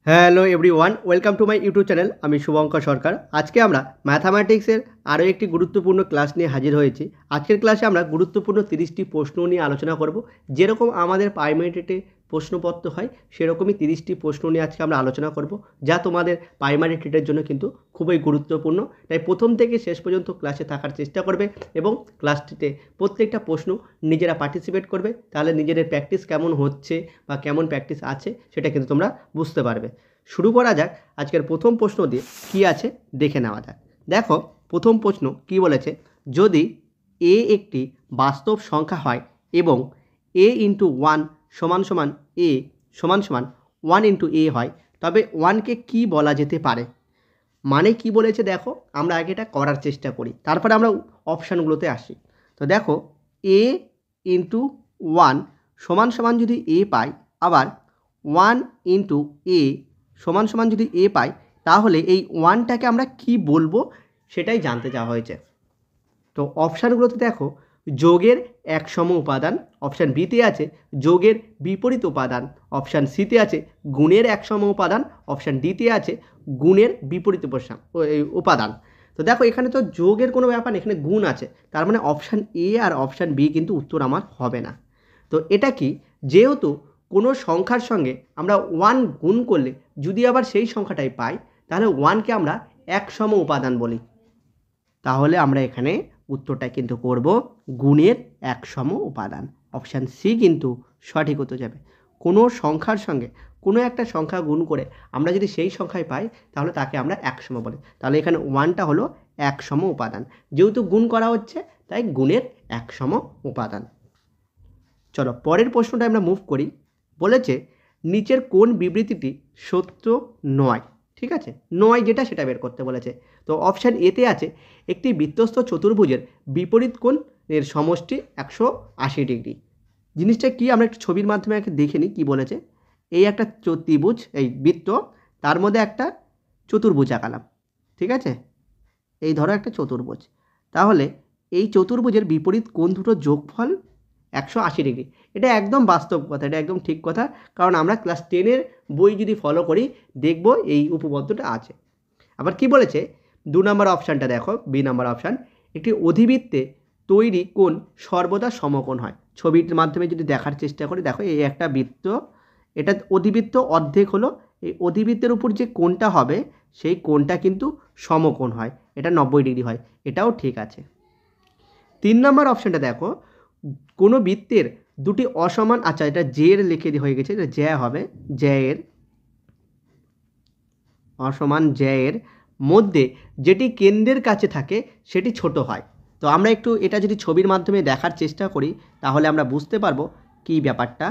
Hello everyone, welcome to my YouTube channel. আমি শুভঙ্কর সরকার। আজকে আমরা ম্যাথামেটিক্সের আরও একটি গুরুত্বপূর্ণ ক্লাস নিয়ে হাজির হয়েছি। আজকের ক্লাসে আমরা গুরুত্বপূর্ণ 30টি প্রশ্ন নিয়ে আলোচনা করব। যেরকম আমাদের প্রাইমারিতে প্রশ্নপত্র হয় সেরকমই 30টি প্রশ্ন নিয়ে আজকে আমরা আলোচনা করব, যা তোমাদের প্রাইমারি টেটের জন্য কিন্তু খুবই গুরুত্বপূর্ণ। তাই প্রথম থেকে শেষ পর্যন্ত ক্লাসে থাকার চেষ্টা করবে এবং ক্লাসটিতে প্রত্যেকটা প্রশ্ন নিজেরা পার্টিসিপেট করবে। তাহলে নিজেদের প্র্যাকটিস কেমন হচ্ছে বা কেমন প্র্যাকটিস আছে সেটা কিন্তু তোমরা বুঝতে পারবে। শুরু করা যাক। আজকের প্রথম প্রশ্ন দিয়ে কী আছে দেখে নেওয়া যাক। দেখো প্রথম প্রশ্ন কি বলেছে, যদি এ একটি বাস্তব সংখ্যা হয় এবং এ ইন্টু ওয়ান সমান সমান এ সমান সমান ওয়ান ইন্টু এ হয়, তবে ওয়ানকে কি বলা যেতে পারে? মানে কি বলেছে দেখো, আমরা আগে এটা করার চেষ্টা করি, তারপরে আমরা অপশানগুলোতে আসি। তো দেখো, এ ইন্টু ওয়ান সমান সমান যদি এ পাই, আবার ওয়ান ইন্টু এ সমান সমান যদি এ পাই, তাহলে এই ওয়ানটাকে আমরা কি বলবো সেটাই জানতে চাওয়া হয়েছে। তো অপশানগুলোতে দেখো, যোগের একসম উপাদান, অপশান বিতে আছে যোগের বিপরীত উপাদান, অপশান সিতে আছে গুণের একসম উপাদান, অপশান ডিতে আছে গুণের বিপরীত উপাদান। তো দেখো এখানে তো যোগের কোনো ব্যাপার নেই, এখানে গুণ আছে, তার মানে অপশান এ আর অপশান বি কিন্তু উত্তর আমার হবে না। তো এটা কি, যেহেতু কোনো সংখ্যার সঙ্গে আমরা ওয়ান গুণ করলে যদি আবার সেই সংখ্যাটাই পাই, তাহলে ওয়ানকে আমরা একসম উপাদান বলি। তাহলে আমরা এখানে উত্তরটা কিন্তু করব গুণের একসম উপাদান। অপশান সি কিন্তু সঠিক হতে যাবে। কোনো সংখ্যার সঙ্গে কোনো একটা সংখ্যা গুণ করে আমরা যদি সেই সংখ্যায় পাই, তাহলে তাকে আমরা একসম বলি। তাহলে এখানে ওয়ানটা হলো একসম উপাদান, যেহেতু গুণ করা হচ্ছে তাই গুণের একসম উপাদান। চলো পরের প্রশ্নটা আমরা মুভ করি। বলেছে নিচের কোন বিবৃতিটি সত্য নয়? ঠিক আছে, নয় যেটা সেটা বের করতে বলেছে। তো অপশান এতে আছে একটি বৃত্তস্থ চতুর্ভুজের বিপরীত কোণের সমষ্টি 180 ডিগ্রি। জিনিসটা কি আমরা একটু ছবির মাধ্যমে দেখে নিই কী বলেছে। এই একটা ত্রিভুজ, এই বৃত্ত, তার মধ্যে একটা চতুর্ভুজ আঁকালাম। ঠিক আছে, এই ধরো একটা চতুর্ভুজ, তাহলে এই চতুর্ভুজের বিপরীত কোণ দুটো যোগফল 180 ডিগ্রি। এটা একদম বাস্তব কথা, এটা একদম ঠিক কথা, কারণ আমরা ক্লাস 10-এর বই যদি ফলো করি দেখব এই উপপাদ্যটা আছে। আবার কি বলেছে, 2 নম্বর অপশানটা দেখো, বি নম্বর অপশান, একটি অধিবৃত্তে তৈরি কোণ সর্বদা সমকোণ হয়। ছবির মাধ্যমে যদি দেখার চেষ্টা করি, দেখো এই একটা বৃত্ত, এটা অধিবৃত্ত অর্ধেক হলো, এই অধিবৃত্তের উপর যে কোণটা হবে সেই কোণটা কিন্তু সমকোণ হয়, এটা 90 ডিগ্রি হয়, এটাও ঠিক আছে। 3 নম্বর অপশানটা দেখো, কোনো বৃত্তের দুটি অসমান, আচ্ছা এটা জের লিখে হয়ে গেছে, এটা জ্যা হবে, জ্যায়ের অসমান জ্যায়ের মধ্যে যেটি কেন্দ্রের কাছে থাকে সেটি ছোট হয়। তো আমরা একটু এটা যদি ছবির মাধ্যমে দেখার চেষ্টা করি তাহলে আমরা বুঝতে পারবো কি ব্যাপারটা।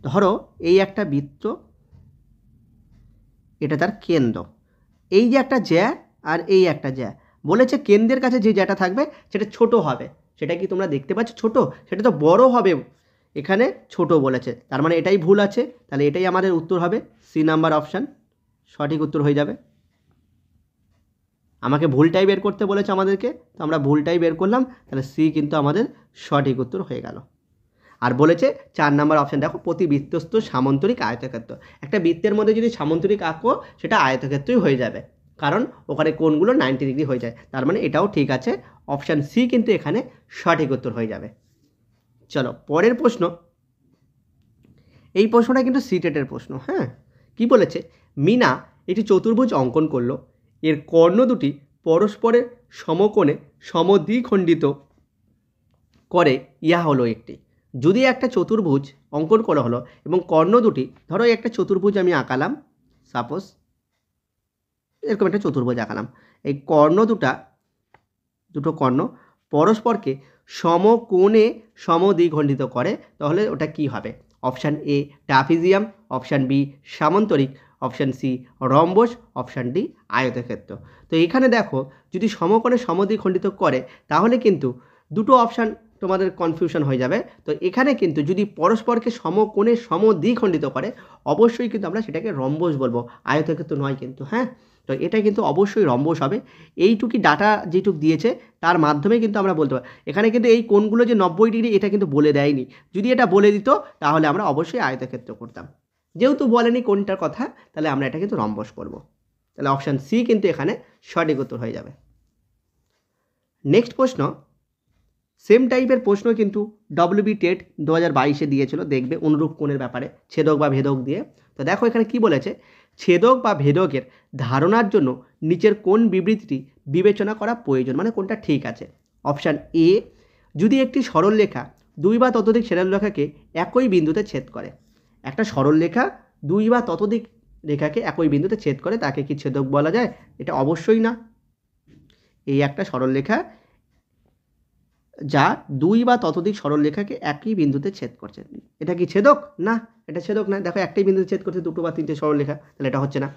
ধরো এই একটা বৃত্ত, এটা তার কেন্দ্র, এই যে একটা জ্যা আর এই একটা জ্যা, বলেছে কেন্দ্রের কাছে যে জ্যাটা থাকবে সেটা ছোট হবে। সেটা কি তোমরা দেখতে পাচ্ছ ছোট? সেটা তো বড় হবে, এখানে ছোট বলেছে, তার মানে এটাই ভুল আছে। তাহলে এটাই আমাদের উত্তর হবে, সি নাম্বার অপশান সঠিক উত্তর হয়ে যাবে। আমাকে ভুলটাই বের করতে বলেছে আমাদেরকে, তো আমরা ভুলটাই বের করলাম, তাহলে সি কিন্তু আমাদের সঠিক উত্তর হয়ে গেল। আর বলেছে 4 নম্বর অপশান দেখো, প্রতি বৃত্তস্থ সামান্তরিক আয়তক্ষেত্র। একটা বৃত্তের মধ্যে যদি সামান্তরিক আঁকো সেটা আয়তক্ষেত্রই হয়ে যাবে, কারণ ওখানে কোণগুলো 90 ডিগ্রি হয়ে যায়। তার মানে এটাও ঠিক আছে, অপশান সি কিন্তু এখানে সঠিক উত্তর হয়ে যাবে। চলো পরের প্রশ্ন। এই প্রশ্নটা কিন্তু সিটেটের প্রশ্ন। হ্যাঁ, কি বলেছে, মিনা একটি চতুর্ভুজ অঙ্কন করলো, এর কর্ণ দুটি পরস্পরের সমকোণে সমদ্বিখণ্ডিত করে, ইহা হলো একটি। যদি একটা চতুর্ভুজ অঙ্কন করা হলো এবং কর্ণ দুটি, ধরো একটা চতুর্ভুজ আমি আঁকালাম, সাপোজ এরকম একটা চতুর্ভুজ আঁকালাম, এই কর্ণ দুটো কর্ণ পরস্পরকে সমকোণে সমদ্বিখণ্ডিত করে, তাহলে ওটা কি হবে? Option A trapezium, option B সামান্তরিক, option C rhombus, option D আয়তক্ষেত্র। তো এখানে দেখো, যদি সমকোণে সমদ্বিখণ্ডিত করে তাহলে কিন্তু দুটো অপশান তোমাদের কনফিউশন হয়ে যাবে। তো এখানে কিন্তু যদি পরস্পরকে সমকোণে সমদ্বিখণ্ডিত করে, অবশ্যই কিন্তু আমরা সেটাকে রম্বস বলবো, আয়তক্ষেত্র নয় কিন্তু। হ্যাঁ, তো এটা কিন্তু অবশ্যই রম্বস হবে। এইটুকি ডাটা যেটুক দিয়েছে তার মাধ্যমে কিন্তু আমরা বলতে পারি। এখানে কিন্তু এই কোণগুলো যে 90 ডিগ্রি এটা কিন্তু বলে দেয়নি, যদি এটা বলে দিত তাহলে আমরা অবশ্যই আয়তক্ষেত্র করতাম। যেহেতু বলেনি কোনটার কথা, তাহলে আমরা এটা কিন্তু রম্বস করব। তাহলে অপশান সি কিন্তু এখানে সঠিক উত্তর হয়ে যাবে। নেক্সট প্রশ্ন, সেম টাইপের প্রশ্ন কিন্তু WB টেট 2022-এ দিয়েছিল, দেখবে অনুরূপ কোণের ব্যাপারে ছেদক বা ভেদক দিয়ে। তো দেখো এখানে কি বলেছে, ছেদক বা ভেদকের ধারণার জন্য নিচের কোন বিবৃতিটি বিবেচনা করা প্রয়োজন, মানে কোনটা ঠিক আছে। অপশান এ, যদি একটি সরলরেখা দুই বা ততোধিক সরলরেখাকে একই বিন্দুতে ছেদ করে। একটা সরলরেখা দুই বা ততোধিক রেখাকে একই বিন্দুতে ছেদ করে, তাকে কি ছেদক বলা যায়? এটা অবশ্যই না। এই একটা সরলরেখা যা দুই বা ততোধিক সরলরেখাকে একই বিন্দুতে ছেদ করছে, এটা কি ছেদক? না, এটা ছেদক না। দেখো একটাই বিন্দুতে ছেদ করছে দুটো বা তিনটে সরলরেখা, তাহলে এটা হচ্ছে না।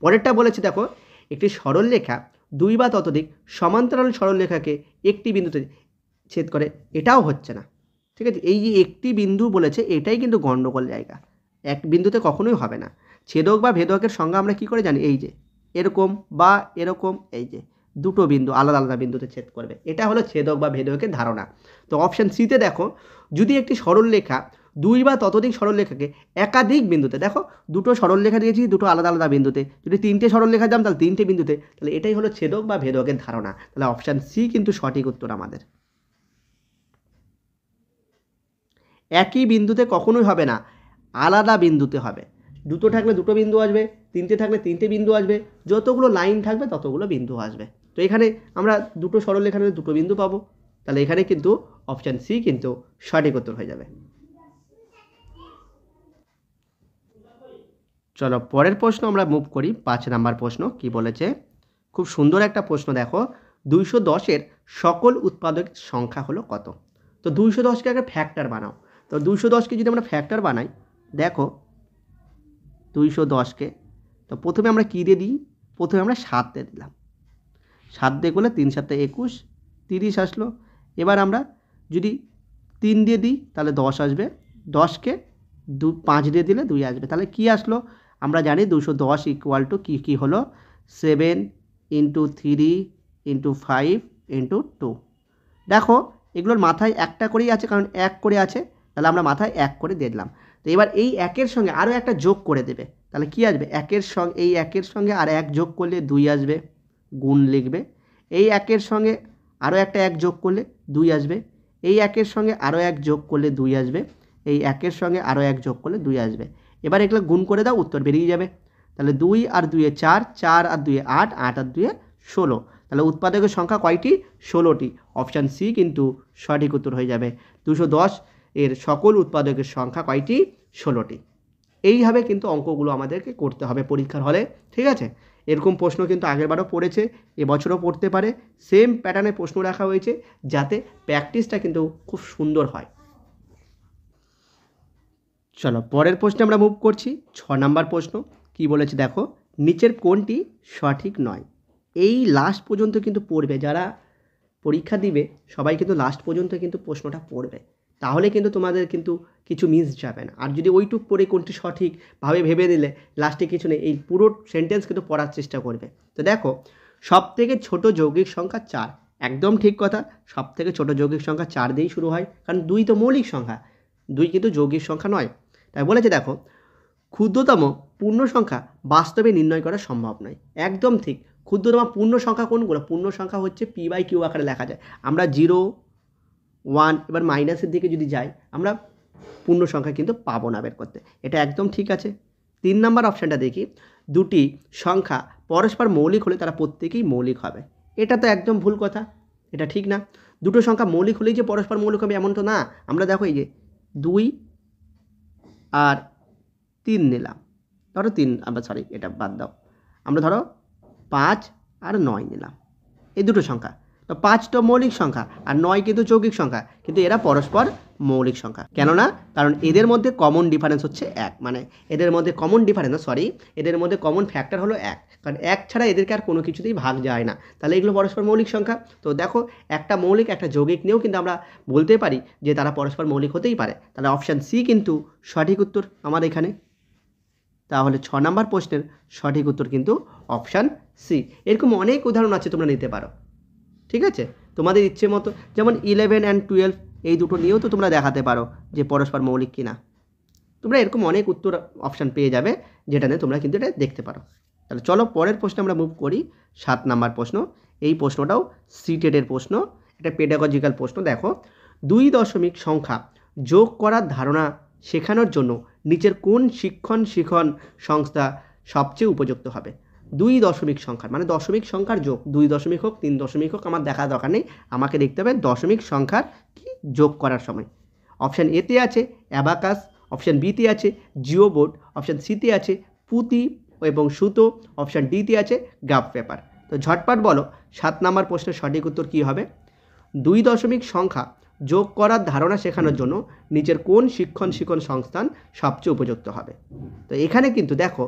পরেরটা বলেছে দেখো, একটি সরলরেখা দুই বা ততোধিক সমান্তরাল সরলরেখাকে একটি বিন্দুতে ছেদ করে, এটাও হচ্ছে না। ঠিক আছে, এই যে একটি বিন্দু বলেছে, এটাই কিন্তু গণ্ডগোল জায়গা। এক বিন্দুতে কখনোই হবে না। ছেদক বা ভেদকের সংজ্ঞা আমরা কি করে জানি? এই যে এরকম বা এরকম, এই যে দুটো বিন্দু আলাদা আলাদা বিন্দুতে ছেদ করবে, এটা হলো ছেদক বা ভেদকের ধারণা। তো অপশান সিতে দেখো, যদি একটি সরলরেখা দুই বা ততোধিক সরলরেখাকে একাধিক বিন্দুতে, দেখো দুটো সরলরেখা দিয়েছি দুটো আলাদা আলাদা বিন্দুতে, যদি তিনটে সরলরেখা দাম তাহলে তিনটে বিন্দুতে, তাহলে এটাই হলো ছেদক বা ভেদকের ধারণা। তাহলে অপশান সি কিন্তু সঠিক উত্তর আমাদের। একই বিন্দুতে কখনোই হবে না, আলাদা বিন্দুতে হবে। দুটো থাকলে দুটো বিন্দু আসবে, তিনটে থাকলে তিনটে বিন্দু আসবে, যতগুলো লাইন থাকবে ততগুলো বিন্দু আসবে। তো এখানে আমরা দুটো সরলরেখার মধ্যে দুটো বিন্দু পাবো, তাহলে এখানে কিন্তু অপশান সি কিন্তু সঠিক উত্তর হয়ে যাবে। চলো পরের প্রশ্ন আমরা মুভ করি। 5 নাম্বার প্রশ্ন কি বলেছে, খুব সুন্দর একটা প্রশ্ন। দেখো, 210-এর সকল উৎপাদক সংখ্যা হলো কত? তো 210কে আগে ফ্যাক্টর বানাও। তো 210কে যদি আমরা ফ্যাক্টর বানাই, দেখো 210কে, তো প্রথমে আমরা কী দিয়ে দিই? প্রথমে আমরা 7 দিয়ে দিলাম। 7 দিয়ে করলে 3 7 21, 30 আসলো। এবার আমরা যদি 3 দিয়ে দিই তাহলে 10 আসবে। 10কে 5 দিয়ে দিলে 2 আসবে। তাহলে কি আসলো? আমরা জানি 210 ইকুয়াল টু কী হলো? 7 × 3 × 5 × 2। দেখো এগুলোর মাথায় একটা করেই আছে, কারণ 1 করে আছে, তাহলে আমরা মাথায় 1 করে দিয়ে দিলাম। তো এবার এই 1-এর সঙ্গে আরও একটা যোগ করে দেবে, তাহলে কি আসবে? 1-এর সঙ্গে এই 1-এর সঙ্গে আর 1 যোগ করলে 2 আসবে, গুণ লিখবে। এই 1-এর সঙ্গে আরও একটা 1 যোগ করলে 2 আসবে। এই 1-এর সঙ্গে আরও 1 যোগ করলে 2 আসবে। এই 1-এর সঙ্গে আরও 1 যোগ করলে 2 আসবে। এবার এগুলো গুণ করে দাও, উত্তর বেরিয়ে যাবে। তাহলে 2 আর 2 4, 4 আর 2 8, 8 আর 2 16। তাহলে উৎপাদকের সংখ্যা কয়টি? 16টি। অপশান সি কিন্তু সঠিক উত্তর হয়ে যাবে। 210 এর সকল উৎপাদকের সংখ্যা কয়টি? 16টি। এইভাবে কিন্তু অঙ্কগুলো আমাদেরকে করতে হবে পরীক্ষার হলে, ঠিক আছে? এরকম প্রশ্ন কিন্তু আগেরবারও পড়েছে, এবছরও পড়তে পারে। সেম প্যাটার্নে প্রশ্ন রাখা হয়েছে, যাতে প্র্যাকটিসটা কিন্তু খুব সুন্দর হয়। চলো পরের প্রশ্নে আমরা মুভ করছি। 6 নাম্বার প্রশ্ন কি বলেছে দেখো, নিচের কোনটি সঠিক নয়? এই লাস্ট পর্যন্ত কিন্তু পড়বে, যারা পরীক্ষা দিবে সবাই কিন্তু লাস্ট পর্যন্ত কিন্তু প্রশ্নটা পড়বে, তাহলে কিন্তু তোমাদের কিন্তু কিছু মিস যাবে না। আর যদি ওইটুক পড়ে কোনটি সঠিকভাবে ভেবে নিলে লাস্টে কিছু নেই, এই পুরো সেন্টেন্স কিন্তু পড়ার চেষ্টা করবে। তো দেখো, সবথেকে ছোট যৌগিক সংখ্যা 4, একদম ঠিক কথা। সবথেকে ছোট যৌগিক সংখ্যা 4 দিয়েই শুরু হয়, কারণ 2 তো মৌলিক সংখ্যা, 2 কিন্তু যৌগিক সংখ্যা নয়। তাই বলেছে দেখো, ক্ষুদ্রতম পূর্ণ সংখ্যা বাস্তবে নির্ণয় করা সম্ভব নয়, একদম ঠিক। ক্ষুদ্রতম পূর্ণ সংখ্যা কোনগুলো? পূর্ণ সংখ্যা হচ্ছে p/q আকারে লেখা যায়। আমরা 0 1 এবার মাইনাসের দিকে যদি যাই, আমরা পূর্ণ সংখ্যা কিন্তু পাবো না বের করতে, এটা একদম ঠিক আছে। 3 নাম্বার অপশানটা দেখি, দুটি সংখ্যা পরস্পর মৌলিক হলে তারা প্রত্যেকেই মৌলিক হবে, এটা তো একদম ভুল কথা, এটা ঠিক না। দুটো সংখ্যা মৌলিক হলেই যে পরস্পর মৌলিক হবে এমন তো না। আমরা দেখো এই যে 2 আর 3 নিলাম, ধরো 3, সরি এটা বাদ দাও, আমরা ধরো 5 আর 9 নিলাম, এই দুটো সংখ্যা। তো 5 তো মৌলিক সংখ্যা আর 9 কিন্তু যৌগিক সংখ্যা, কিন্তু এরা পরস্পর মৌলিক সংখ্যা। কেননা কারণ এদের মধ্যে কমন ডিফারেন্স হচ্ছে 1, মানে এদের মধ্যে কমন ডিফারেন্স, এদের মধ্যে কমন ফ্যাক্টর হলো 1, কারণ 1 ছাড়া এদেরকে আর কোনো কিছুতেই ভাগ যায় না, তাহলে এগুলো পরস্পর মৌলিক সংখ্যা। তো দেখো, একটা মৌলিক একটা যৌগিক নিয়েও কিন্তু আমরা বলতে পারি যে তারা পরস্পর মৌলিক হতেই পারে। তাহলে অপশান সি কিন্তু সঠিক উত্তর আমার এখানে। তাহলে 6 নাম্বার প্রশ্নের সঠিক উত্তর কিন্তু অপশান সি। এরকম অনেক উদাহরণ আছে, তোমরা নিতে পারো, ঠিক আছে? তোমাদের ইচ্ছে মতো, যেমন 11 and 12 এই দুটো নিয়েও তো তোমরা দেখাতে পারো যে পরস্পর মৌলিক কিনা। তোমরা এরকম অনেক উত্তর অপশান পেয়ে যাবে, যেটা নিয়ে তোমরা কিন্তু এটা দেখতে পারো। তাহলে চলো পরের প্রশ্নে আমরা মুভ করি। 7 নাম্বার প্রশ্ন। এই প্রশ্নটাও সিটেটের প্রশ্ন, এটা পেডাগজিক্যাল প্রশ্ন। দেখো, 2 দশমিক সংখ্যা যোগ করার ধারণা শেখানোর জন্য নিচের কোন শিক্ষণ সংস্থা সবচেয়ে উপযুক্ত হবে? 2 দশমিক সংখ্যার মানে দশমিক সংখ্যার যোগ, 2 দশমিক হোক 3 দশমিক হোক আমার দেখার দরকার নেই, আমাকে দেখতে হবে দশমিক সংখ্যার কি যোগ করার সময়। অপশান এতে আছে অ্যাবাকাস, অপশান বিতে আছে জিও বোর্ড, অপশান সিতে আছে পুঁতি এবং সুতো, অপশান ডিতে আছে গ্রাফ পেপার। তো ঝটপট বলো 7 নাম্বার প্রশ্নের সঠিক উত্তর কী হবে? 2 দশমিক সংখ্যা যোগ করার ধারণা শেখানোর জন্য নিচের কোন শিক্ষণ সংস্থান সবচেয়ে উপযুক্ত হবে? তো এখানে কিন্তু দেখো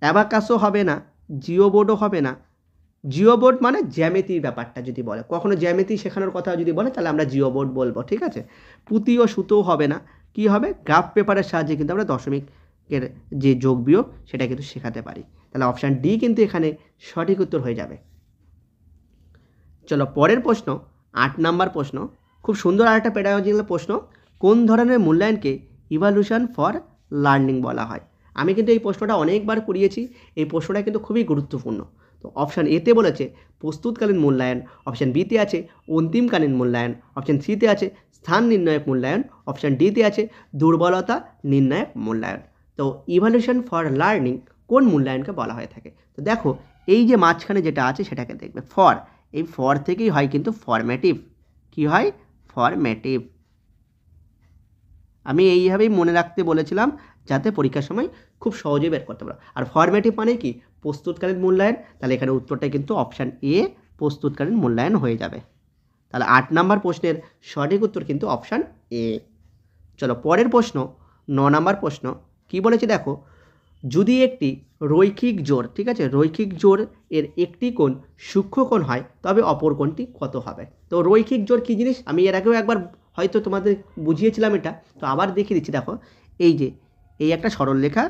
অ্যাবাকাসও হবে না, জিও বোর্ডও হবে না। জিও বোর্ড মানে জ্যামিতির ব্যাপারটা যদি বলে, কখনো জ্যামিতি শেখানোর কথা যদি বলে তাহলে আমরা জিও বোর্ড বলবো, ঠিক আছে। পুঁতি ও সুতোও হবে না। কি হবে? গ্রাফ পেপারের সাহায্যে কিন্তু আমরা দশমিকের যে যোগ বিয়োগ সেটা কিন্তু শেখাতে পারি। তাহলে অপশান ডি কিন্তু এখানে সঠিক উত্তর হয়ে যাবে। চলো পরের প্রশ্ন, 8 নাম্বার প্রশ্ন। খুব সুন্দর আরেকটা পেডাগজিক্যাল প্রশ্ন। কোন ধরনের মূল্যায়নকে ইভালুশন ফর লার্নিং বলা হয়? আমি কিন্তু এই প্রশ্নটা অনেকবার করিয়েছি, এই প্রশ্নটা কিন্তু খুবই গুরুত্বপূর্ণ। তো অপশান এতে বলেছে প্রস্তুতকালীন মূল্যায়ন, অপশান বিতে আছে অন্তিমকালীন মূল্যায়ন, অপশান সিতে আছে স্থান নির্ণায়ক মূল্যায়ন, অপশান ডিতে আছে দুর্বলতা নির্ণায়ক মূল্যায়ন। তো ইভালুশন ফর লার্নিং কোন মূল্যায়নকে বলা হয়ে থাকে? তো দেখো এই যে মাঝখানে যেটা আছে সেটাকে দেখবে ফর, এই ফর থেকেই হয় কিন্তু ফরম্যাটিভ। কি হয়? ফরম্যাটিভ। আমি এইভাবেই মনে রাখতে বলেছিলাম যাতে পরীক্ষার সময় খুব সহজেই বের করতে পারো। আর ফরম্যাটিভ মানে কি? প্রস্তুতকালীন মূল্যায়ন। তাহলে এখানে উত্তরটাই কিন্তু অপশান এ প্রস্তুতকালীন মূল্যায়ন হয়ে যাবে। তাহলে 8 নাম্বার প্রশ্নের সঠিক উত্তর কিন্তু অপশান এ। চলো পরের প্রশ্ন, 9 নাম্বার প্রশ্ন। কি বলেছে দেখো, যদি একটি রৈখিক জোড়, ঠিক আছে, রৈখিক জোড় এর একটি কোণ সূক্ষ্ম কোণ হয় তবে অপর কোণটি কত হবে? তো রৈখিক জোড় কী জিনিস আমি এর আগেও একবার হয়তো তোমাদের বুঝিয়েছিলাম এটা, তো আবার দেখিয়ে দিচ্ছি। দেখো এই যে এই একটা সরলরেখা,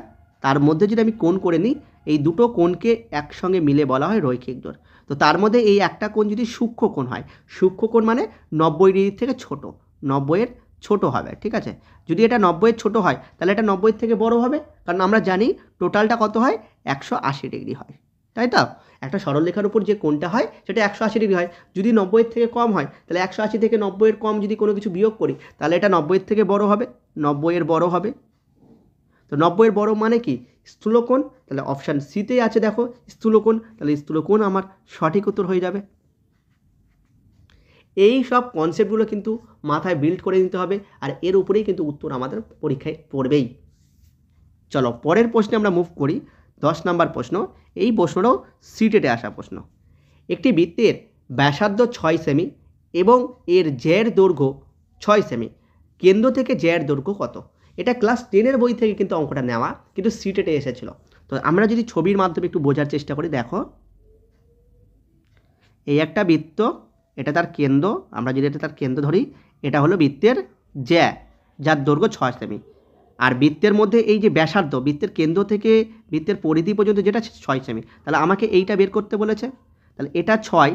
তার মধ্যে যদি আমি কোণ করে নিই, এই দুটো কোণকে একসঙ্গে মিলে বলা হয় রৈখিক জোড়। তো তার মধ্যে এই একটা কোণ যদি সূক্ষ্ম কোণ হয়, সূক্ষ্ম কোণ মানে 90 ডিগ্রি থেকে ছোট, 90-এর ছোট হবে, ঠিক আছে। যদি এটা 90-এর ছোট হয় তাহলে এটা 90-এর থেকে বড় হবে, কারণ আমরা জানি টোটালটা কত হয়? 180 ডিগ্রি হয়, তাই তো? একটা সরলরেখার উপর যে কোণটা হয় সেটা 180 ডিগ্রি হয়। যদি 90-এর থেকে কম হয় তাহলে 180 থেকে 90-এর কম যদি কোনো কিছু বিয়োগ করি তাহলে এটা 90-এর থেকে বড় হবে, 90-এর বড় হবে। তো 90-এর বড় মানে কি? স্থূলকোণ। তাহলে অপশান সিতেই আছে দেখো স্থূলকোণ, তাহলে স্থূলকোণ আমার সঠিক উত্তর হয়ে যাবে। এই সব কনসেপ্টগুলো কিন্তু মাথায় বিল্ড করে নিতে হবে, আর এর উপরেই কিন্তু উত্তর আমাদের পরীক্ষায় পড়বেই। চলো পরের প্রশ্নে আমরা মুভ করি। 10 নাম্বার প্রশ্ন। এই প্রশ্নটাও সিটেটে আসা প্রশ্ন। একটি বৃত্তের ব্যাসার্ধ 6 সেমি এবং এর জ্যার দৈর্ঘ্য 6 সেমি, কেন্দ্র থেকে জ্যার দৈর্ঘ্য কত? এটা ক্লাস 10-এর বই থেকে কিন্তু অঙ্কটা নেওয়া, কিন্তু সিটেটে এসেছিল। তো আমরা যদি ছবির মাধ্যমে একটু বোঝার চেষ্টা করি, দেখো এই একটা বৃত্ত, এটা তার কেন্দ্র, আমরা যদি এটা তার কেন্দ্র ধরি, এটা হলো বৃত্তের জ্যা, যার দৈর্ঘ্য 6 সেমি। আর বৃত্তের মধ্যে এই যে ব্যাসার্ধ, বৃত্তের কেন্দ্র থেকে বৃত্তের পরিধি পর্যন্ত যেটা 6 সেমি, তাহলে আমাকে এইটা বের করতে বলেছে। তাহলে এটা 6,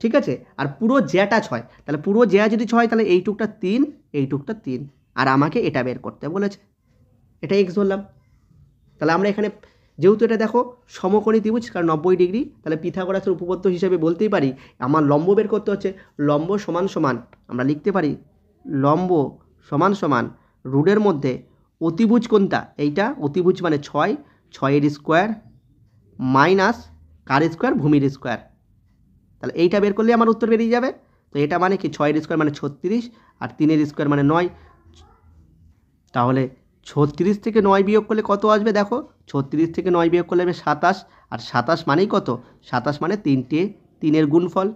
ঠিক আছে, আর পুরো জ্যাটা 6, তাহলে পুরো জ্যা যদি 6 তাহলে এইটুকটা 3, এইটুকটা 3, আর আমাকে এটা বের করতে বলেছে। এটা এক্স ধরলাম। তাহলে আমরা এখানে যেহেতু এটা দেখো সমকোণী ত্রিভুজ, কারণ 90 ডিগ্রি, তাহলে পিথাগোরাসের উপপাদ্য হিসাবে বলতেই পারি আমার লম্ব বের করতে হচ্ছে। লম্ব সমান সমান আমরা লিখতে পারি লম্ব সমান সমান রুটের মধ্যে অতিভুজ কোনটা? এইটা অতিভুজ মানে 6, 6-এর স্কোয়ার মাইনাস কার স্কোয়ার? ভূমির স্কোয়ার। তাহলে এইটা বের করলে আমার উত্তর বেরিয়ে যাবে। তো এটা মানে কি 6-এর স্কোয়ার মানে 36, আর 3-এর স্কোয়ার মানে 9। তাহলে 36 থেকে 9 বিয়োগ করলে কত আসবে? দেখো 36 থেকে 9 বিয়োগ করলে আসবে 27, আর 27 মানেই কত? 27 মানে 3-এর গুণফল।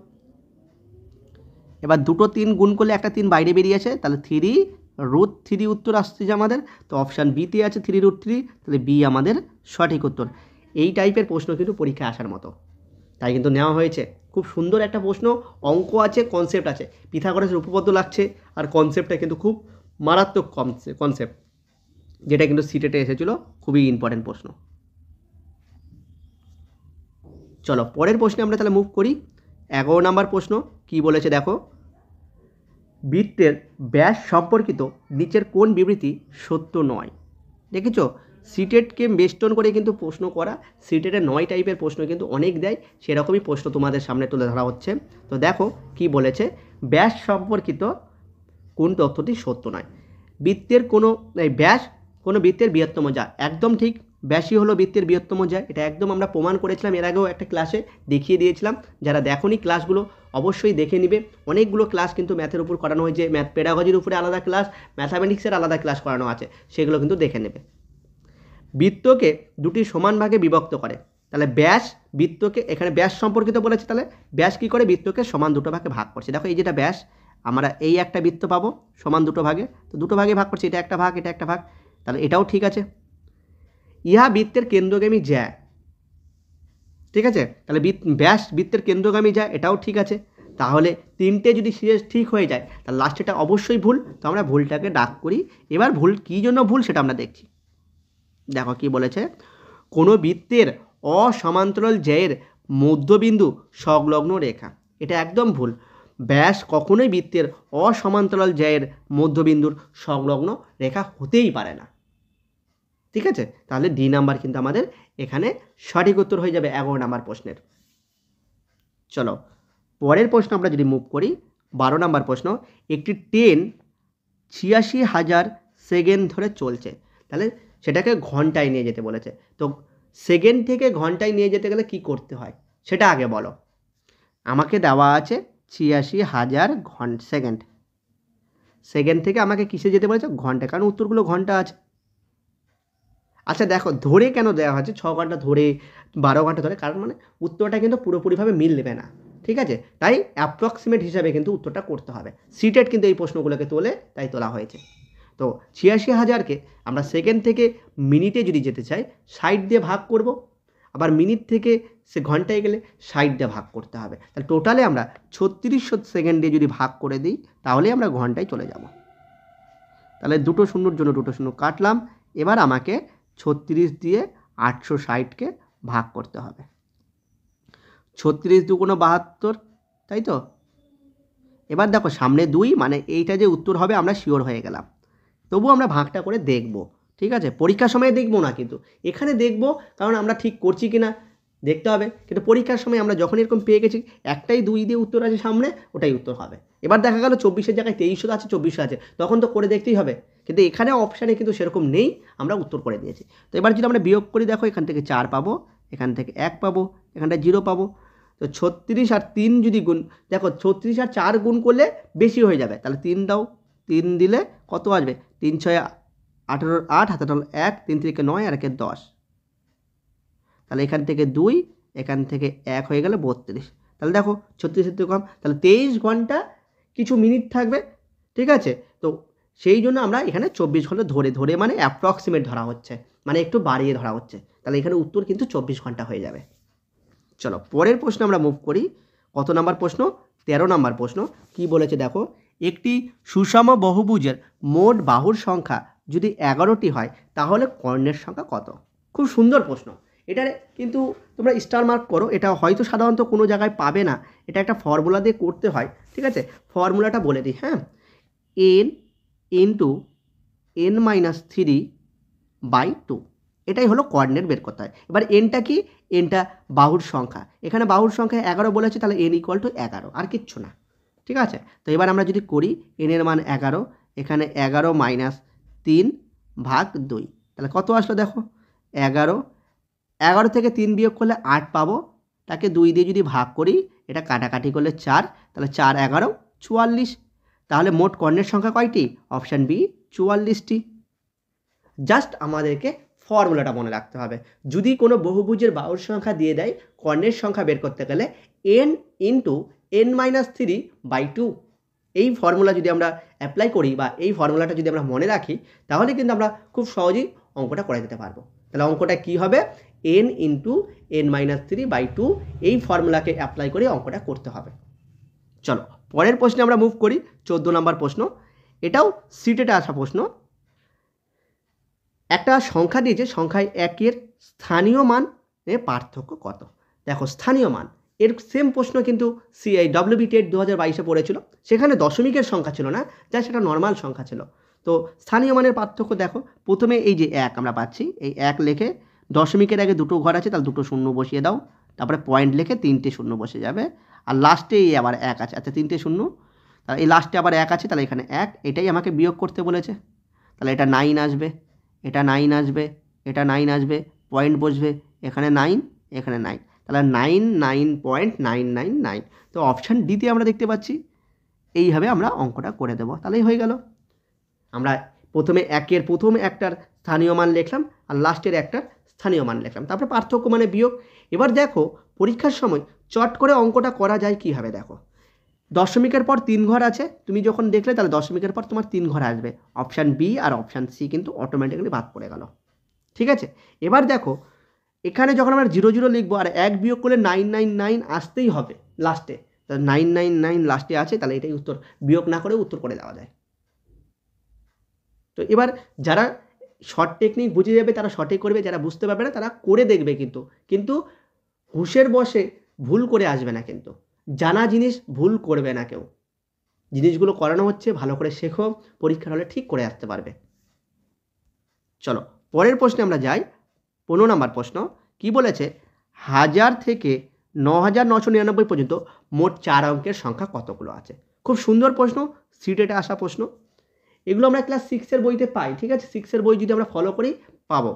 এবার দুটো 3 গুণ করলে একটা 3 বাইরে বেরিয়েছে, তাহলে 3√3 উত্তর আসছে যে আমাদের। তো অপশান বিতে আছে 3√3, তাহলে বি আমাদের সঠিক উত্তর। এই টাইপের প্রশ্ন কিন্তু পরীক্ষায় আসার মতো, তাই কিন্তু নেওয়া হয়েছে। খুব সুন্দর একটা প্রশ্ন, অঙ্ক আছে, কনসেপ্ট আছে, পিথাগোরাসের উপপাদ্য লাগছে, আর কনসেপ্টটা কিন্তু খুব মারাত্মক কনসেপ্ট, যেটা কিন্তু সিটেটে এসেছিলো, খুবই ইম্পর্টেন্ট প্রশ্ন। চলো পরের প্রশ্নে আমরা তাহলে মুভ করি। 11 নাম্বার প্রশ্ন। কি বলেছে দেখো, বৃত্তের ব্যাস সম্পর্কিত নিচের কোন বিবৃতি সত্য নয়? দেখেছো সিটেটকে বেস্টন করে কিন্তু প্রশ্ন করা, সিটেটে 9 টাইপের প্রশ্ন কিন্তু অনেক দেয়, সেরকমই প্রশ্ন তোমাদের সামনে তুলে ধরা হচ্ছে। তো দেখো কি বলেছে, ব্যাস সম্পর্কিত কোন তথ্যটি সত্য নয়। বৃত্তের ব্যাস কোনো বৃত্তের বৃহত্তম যা, একদম ঠিক, ব্যাসই হলো বৃত্তের বৃহত্তম যা, এটা একদম আমরা প্রমাণ করেছিলাম, এর আগেও একটা ক্লাসে দেখিয়ে দিয়েছিলাম। যারা দেখোনি ক্লাসগুলো অবশ্যই দেখে নিবে, অনেকগুলো ক্লাস কিন্তু ম্যাথের উপর করানো হয়েছে, ম্যাথ পেডাগজির উপরে আলাদা ক্লাস, ম্যাথামেটিক্সের আলাদা ক্লাস করানো আছে, সেগুলো কিন্তু দেখে নেবে। বৃত্তকে দুটি সমান ভাগে বিভক্ত করে, তাহলে ব্যাস বৃত্তকে, এখানে ব্যাস সম্পর্কিত বলেছে, তাহলে ব্যাস কী করে বৃত্তকে সমান দুটো ভাগে ভাগ করছে। দেখো এই যেটা ব্যাস, আমরা এই একটা বৃত্ত পাবো সমান দুটো ভাগে, তো দুটো ভাগে ভাগ করছি, এটা একটা ভাগ এটা একটা ভাগ, তাহলে এটাও ঠিক আছে। ইহা বৃত্তের কেন্দ্রগামী জ্যা, ঠিক আছে, তাহলে ব্যাস বৃত্তের কেন্দ্রগামী জ্যা, এটাও ঠিক আছে। তাহলে তিনটে যদি সিরিজ ঠিক হয়ে যায় তাহলে লাস্টেটা অবশ্যই ভুল, তো আমরা ভুলটাকে ডাক করি। এবার ভুল কী জন্য ভুল সেটা আমরা দেখছি। দেখো কি বলেছে, কোনো বৃত্তের অসমান্তরাল জ্যায়ের মধ্যবিন্দু সংলগ্ন রেখা, এটা একদম ভুল। ব্যাস কখনোই বৃত্তের অসমান্তরাল জ্যায়ের মধ্যবিন্দুর সংলগ্ন রেখা হতেই পারে না, ঠিক আছে। তাহলে ডি নাম্বার কিন্তু আমাদের এখানে সঠিক উত্তর হয়ে যাবে 11 নাম্বার প্রশ্নের। চলো পরের প্রশ্ন আমরা যদি মুভ করি, 12 নাম্বার প্রশ্ন, একটি ট্রেন 86,000 সেকেন্ড ধরে চলছে, তাহলে সেটাকে ঘন্টায় নিয়ে যেতে বলেছে। তো সেকেন্ড থেকে ঘন্টায় নিয়ে যেতে গেলে কি করতে হয় সেটা আগে বলো। আমাকে দেওয়া আছে 86,000 সেকেন্ড, সেকেন্ড থেকে আমাকে কিসে যেতে বলেছে, ঘন্টা, কারণ উত্তরগুলো ঘন্টা আছে। আচ্ছা দেখো ধরে কেন দেওয়া হয়েছে 6 ঘন্টা ধরে 12 ঘন্টা ধরে, কারণ মানে উত্তরটা কিন্তু পুরোপুরিভাবে মিল নেবে না, ঠিক আছে, তাই অ্যাপ্রক্সিমেট হিসাবে কিন্তু উত্তরটা করতে হবে। সিটেট কিন্তু এই প্রশ্নগুলোকে তোলে, তাই তোলা হয়েছে। তো 86,000কে আমরা সেকেন্ড থেকে মিনিটে যদি যেতে চাই 60 দিয়ে ভাগ করব, আবার মিনিট থেকে সে ঘন্টায় গেলে 60 দিয়ে ভাগ করতে হবে, তাহলে টোটালে আমরা 3600 সেকেন্ডে যদি ভাগ করে দিই তাহলে আমরা ঘন্টায় চলে যাব। তাহলে দুটো শূন্যর জন্য দুটো শূন্য কাটলাম, এবার আমাকে 36 দিয়ে 860কে ভাগ করতে হবে। 36 দুগুণ 72, তাই তো। এবার দেখো সামনে 2, মানে এইটা যে উত্তর হবে আমরা শিওর হয়ে গেলাম, তবু আমরা ভাগটা করে দেখব, ঠিক আছে, পরীক্ষার সময় দেখব না, কিন্তু এখানে দেখব, কারণ আমরা ঠিক করছি কি না দেখতে হবে। কিন্তু পরীক্ষার সময় আমরা যখন এরকম পেয়ে গেছি একটাই 2 দিয়ে উত্তর আছে সামনে, ওটাই উত্তর হবে। এবার দেখা গেল 24-এর জায়গায় 2300 আছে, 2400 আছে, তখন তো করে দেখতেই হবে, কিন্তু এখানে অপশানে কিন্তু সেরকম নেই, আমরা উত্তর করে দিয়েছি। তো এবার যদি আমরা বিয়োগ করি, দেখো এখান থেকে 4 পাবো, এখান থেকে 1 পাবো, এখানটা 0 পাবো। তো 36 আর 3 যদি গুণ, দেখো 36 আর 4 গুণ করলে বেশি হয়ে যাবে, তাহলে 3 দাও, 3 দিলে কত আসবে, 3 6 18, 8 হাতে 1, 3 থেকে 9 আর 1 10, তাহলে এখান থেকে 2, এখান থেকে 1 হয়ে গেল 32। তাহলে দেখো 36 থেকে কম, তাহলে 23 ঘন্টা কিছু মিনিট থাকবে, ঠিক আছে। তো সেই জন্য আমরা এখানে 24 ঘন্টা ধরে মানে অ্যাপ্রক্সিমেট ধরা হচ্ছে, মানে একটু বাড়িয়ে ধরা হচ্ছে, তাহলে এখানে উত্তর কিন্তু 24 ঘন্টা হয়ে যাবে। চলো পরের প্রশ্ন আমরা মুভ করি। কত নাম্বার প্রশ্ন, 13 নাম্বার প্রশ্ন। কি বলেছে দেখো, একটি সুষম বহুভুজের মোট বাহুর সংখ্যা যদি 11টি হয় তাহলে কর্ণের সংখ্যা কত। খুব সুন্দর প্রশ্ন, এটার কিন্তু তোমরা স্টার মার্ক করো, এটা হয়তো সাধারণত কোনো জায়গায় পাবে না, এটা একটা ফর্মুলা দিয়ে করতে হয়, ঠিক আছে। ফর্মুলাটা বলে দিই, হ্যাঁ, n ইন্টু n-3/2, এটাই হলো কোঅর্ডিনেট বের করতে হয়। এবার এনটা কি, এনটা বাহুর সংখ্যা, এখানে বাহুর সংখ্যা 11 বলেছে, তাহলে n = 11, আর কিচ্ছু না, ঠিক আছে। তো এবার আমরা যদি করি n এর মান 11, এখানে 11 - 3/2, তাহলে কত আসলো দেখো 11, 11 থেকে 3 বিয়োগ করলে 8 পাবো, তাকে 2 দিয়ে যদি ভাগ করি, এটা কাটাকাটি করলে 4, তাহলে 4 11 44, তাহলে মোট কর্ণের সংখ্যা কয়টি, অপশান বি 44টি। জাস্ট আমাদেরকে ফর্মুলাটা মনে রাখতে হবে, যদি কোনো বহুভুজের বাহুর সংখ্যা দিয়ে দেয় কর্ণের সংখ্যা বের করতে গেলে n ইন্টু n-3/2, এই ফর্মুলা যদি আমরা অ্যাপ্লাই করি বা এই ফর্মুলাটা যদি আমরা মনে রাখি তাহলে কিন্তু আমরা খুব সহজেই অঙ্কটা করে দিতে পারবো। তাহলে অঙ্কটা কি হবে, n ইন্টু n-3/2, এই ফর্মুলাকে অ্যাপ্লাই করে অঙ্কটা করতে হবে। চলো পরের প্রশ্নে আমরা মুভ করি, 14 নম্বর প্রশ্ন। এটাও সিটেটে আসা প্রশ্ন। একটা সংখ্যা দিয়েছে, সংখ্যায় 1-এর স্থানীয় মানে পার্থক্য কত। দেখো স্থানীয় মান, এর সেম প্রশ্ন কিন্তু WBTET 2022-এ পড়েছিল, সেখানে দশমিকের সংখ্যা ছিল না, যা সেটা নর্মাল সংখ্যা ছিল। তো স্থানীয় মানের পার্থক্য দেখো, প্রথমে এই যে 1 আমরা পাচ্ছি, এই 1 লিখে দশমিকের আগে দুটো ঘর আছে, তাহলে দুটো শূন্য বসিয়ে দাও, তারপরে পয়েন্ট লিখে 3টে শূন্য বসে যাবে, আর লাস্টে এই আবার 1 আছে, আচ্ছা 3টে শূন্য, তাহলে এই লাস্টে আবার 1 আছে, তাহলে এখানে 1, এটাই আমাকে বিয়োগ করতে বলেছে, তাহলে এটা 9 আসবে, এটা 9 আসবে, এটা 9 আসবে, পয়েন্ট বসবে, এখানে 9, এখানে 9, তাহলে 99.999। তো অপশান ডিতে আমরা দেখতে পাচ্ছি, এইভাবে আমরা অঙ্কটা করে দেবো, তাহলেই হয়ে গেল। আমরা প্রথমে একের প্রথম একটার স্থানীয় মান লিখলাম, আর লাস্টের একটার স্থানীয় মান লিখলাম, তারপরে পার্থক্য মানে বিয়োগ। এবার দেখো পরীক্ষার সময় চট করে অঙ্কটা করা যায় কীভাবে, দেখো দশমিকের পর 3 ঘর আছে, তুমি যখন দেখলে তাহলে দশমিকের পর তোমার 3 ঘর আসবে, অপশান বি আর অপশান সি কিন্তু অটোমেটিক্যালি বাদ পড়ে গেল, ঠিক আছে। এবার দেখো এখানে যখন আমরা 0 0 লিখবো আর 1 বিয়োগ করলে 999 আসতেই হবে লাস্টে, তো 999 লাস্টে আছে, তাহলে এটাই উত্তর, বিয়োগ না করে উত্তর করে দেওয়া যায়। তো এবার যারা শর্ট টেকনিক বুঝে যাবে তারা শর্টে করবে, যারা বুঝতে পারবে না তারা করে দেখবে, কিন্তু হুঁশের বসে ভুল করে আসবে না, কিন্তু জানা জিনিস ভুল করবে না কেউ, জিনিসগুলো করানো হচ্ছে, ভালো করে শেখো, পরীক্ষার হলে ঠিক করে আসতে পারবে। চলো পরের প্রশ্নে আমরা যাই। 15 নম্বর প্রশ্ন কি বলেছে, 1000 থেকে 9999 পর্যন্ত মোট 4 অঙ্কের সংখ্যা কতগুলো আছে। খুব সুন্দর প্রশ্ন, সিটেটে আসা প্রশ্ন, এগুলো আমরা ক্লাস 6-এর বইতে পাই, ঠিক আছে। 6-এর বই যদি আমরা ফলো করি পাবো,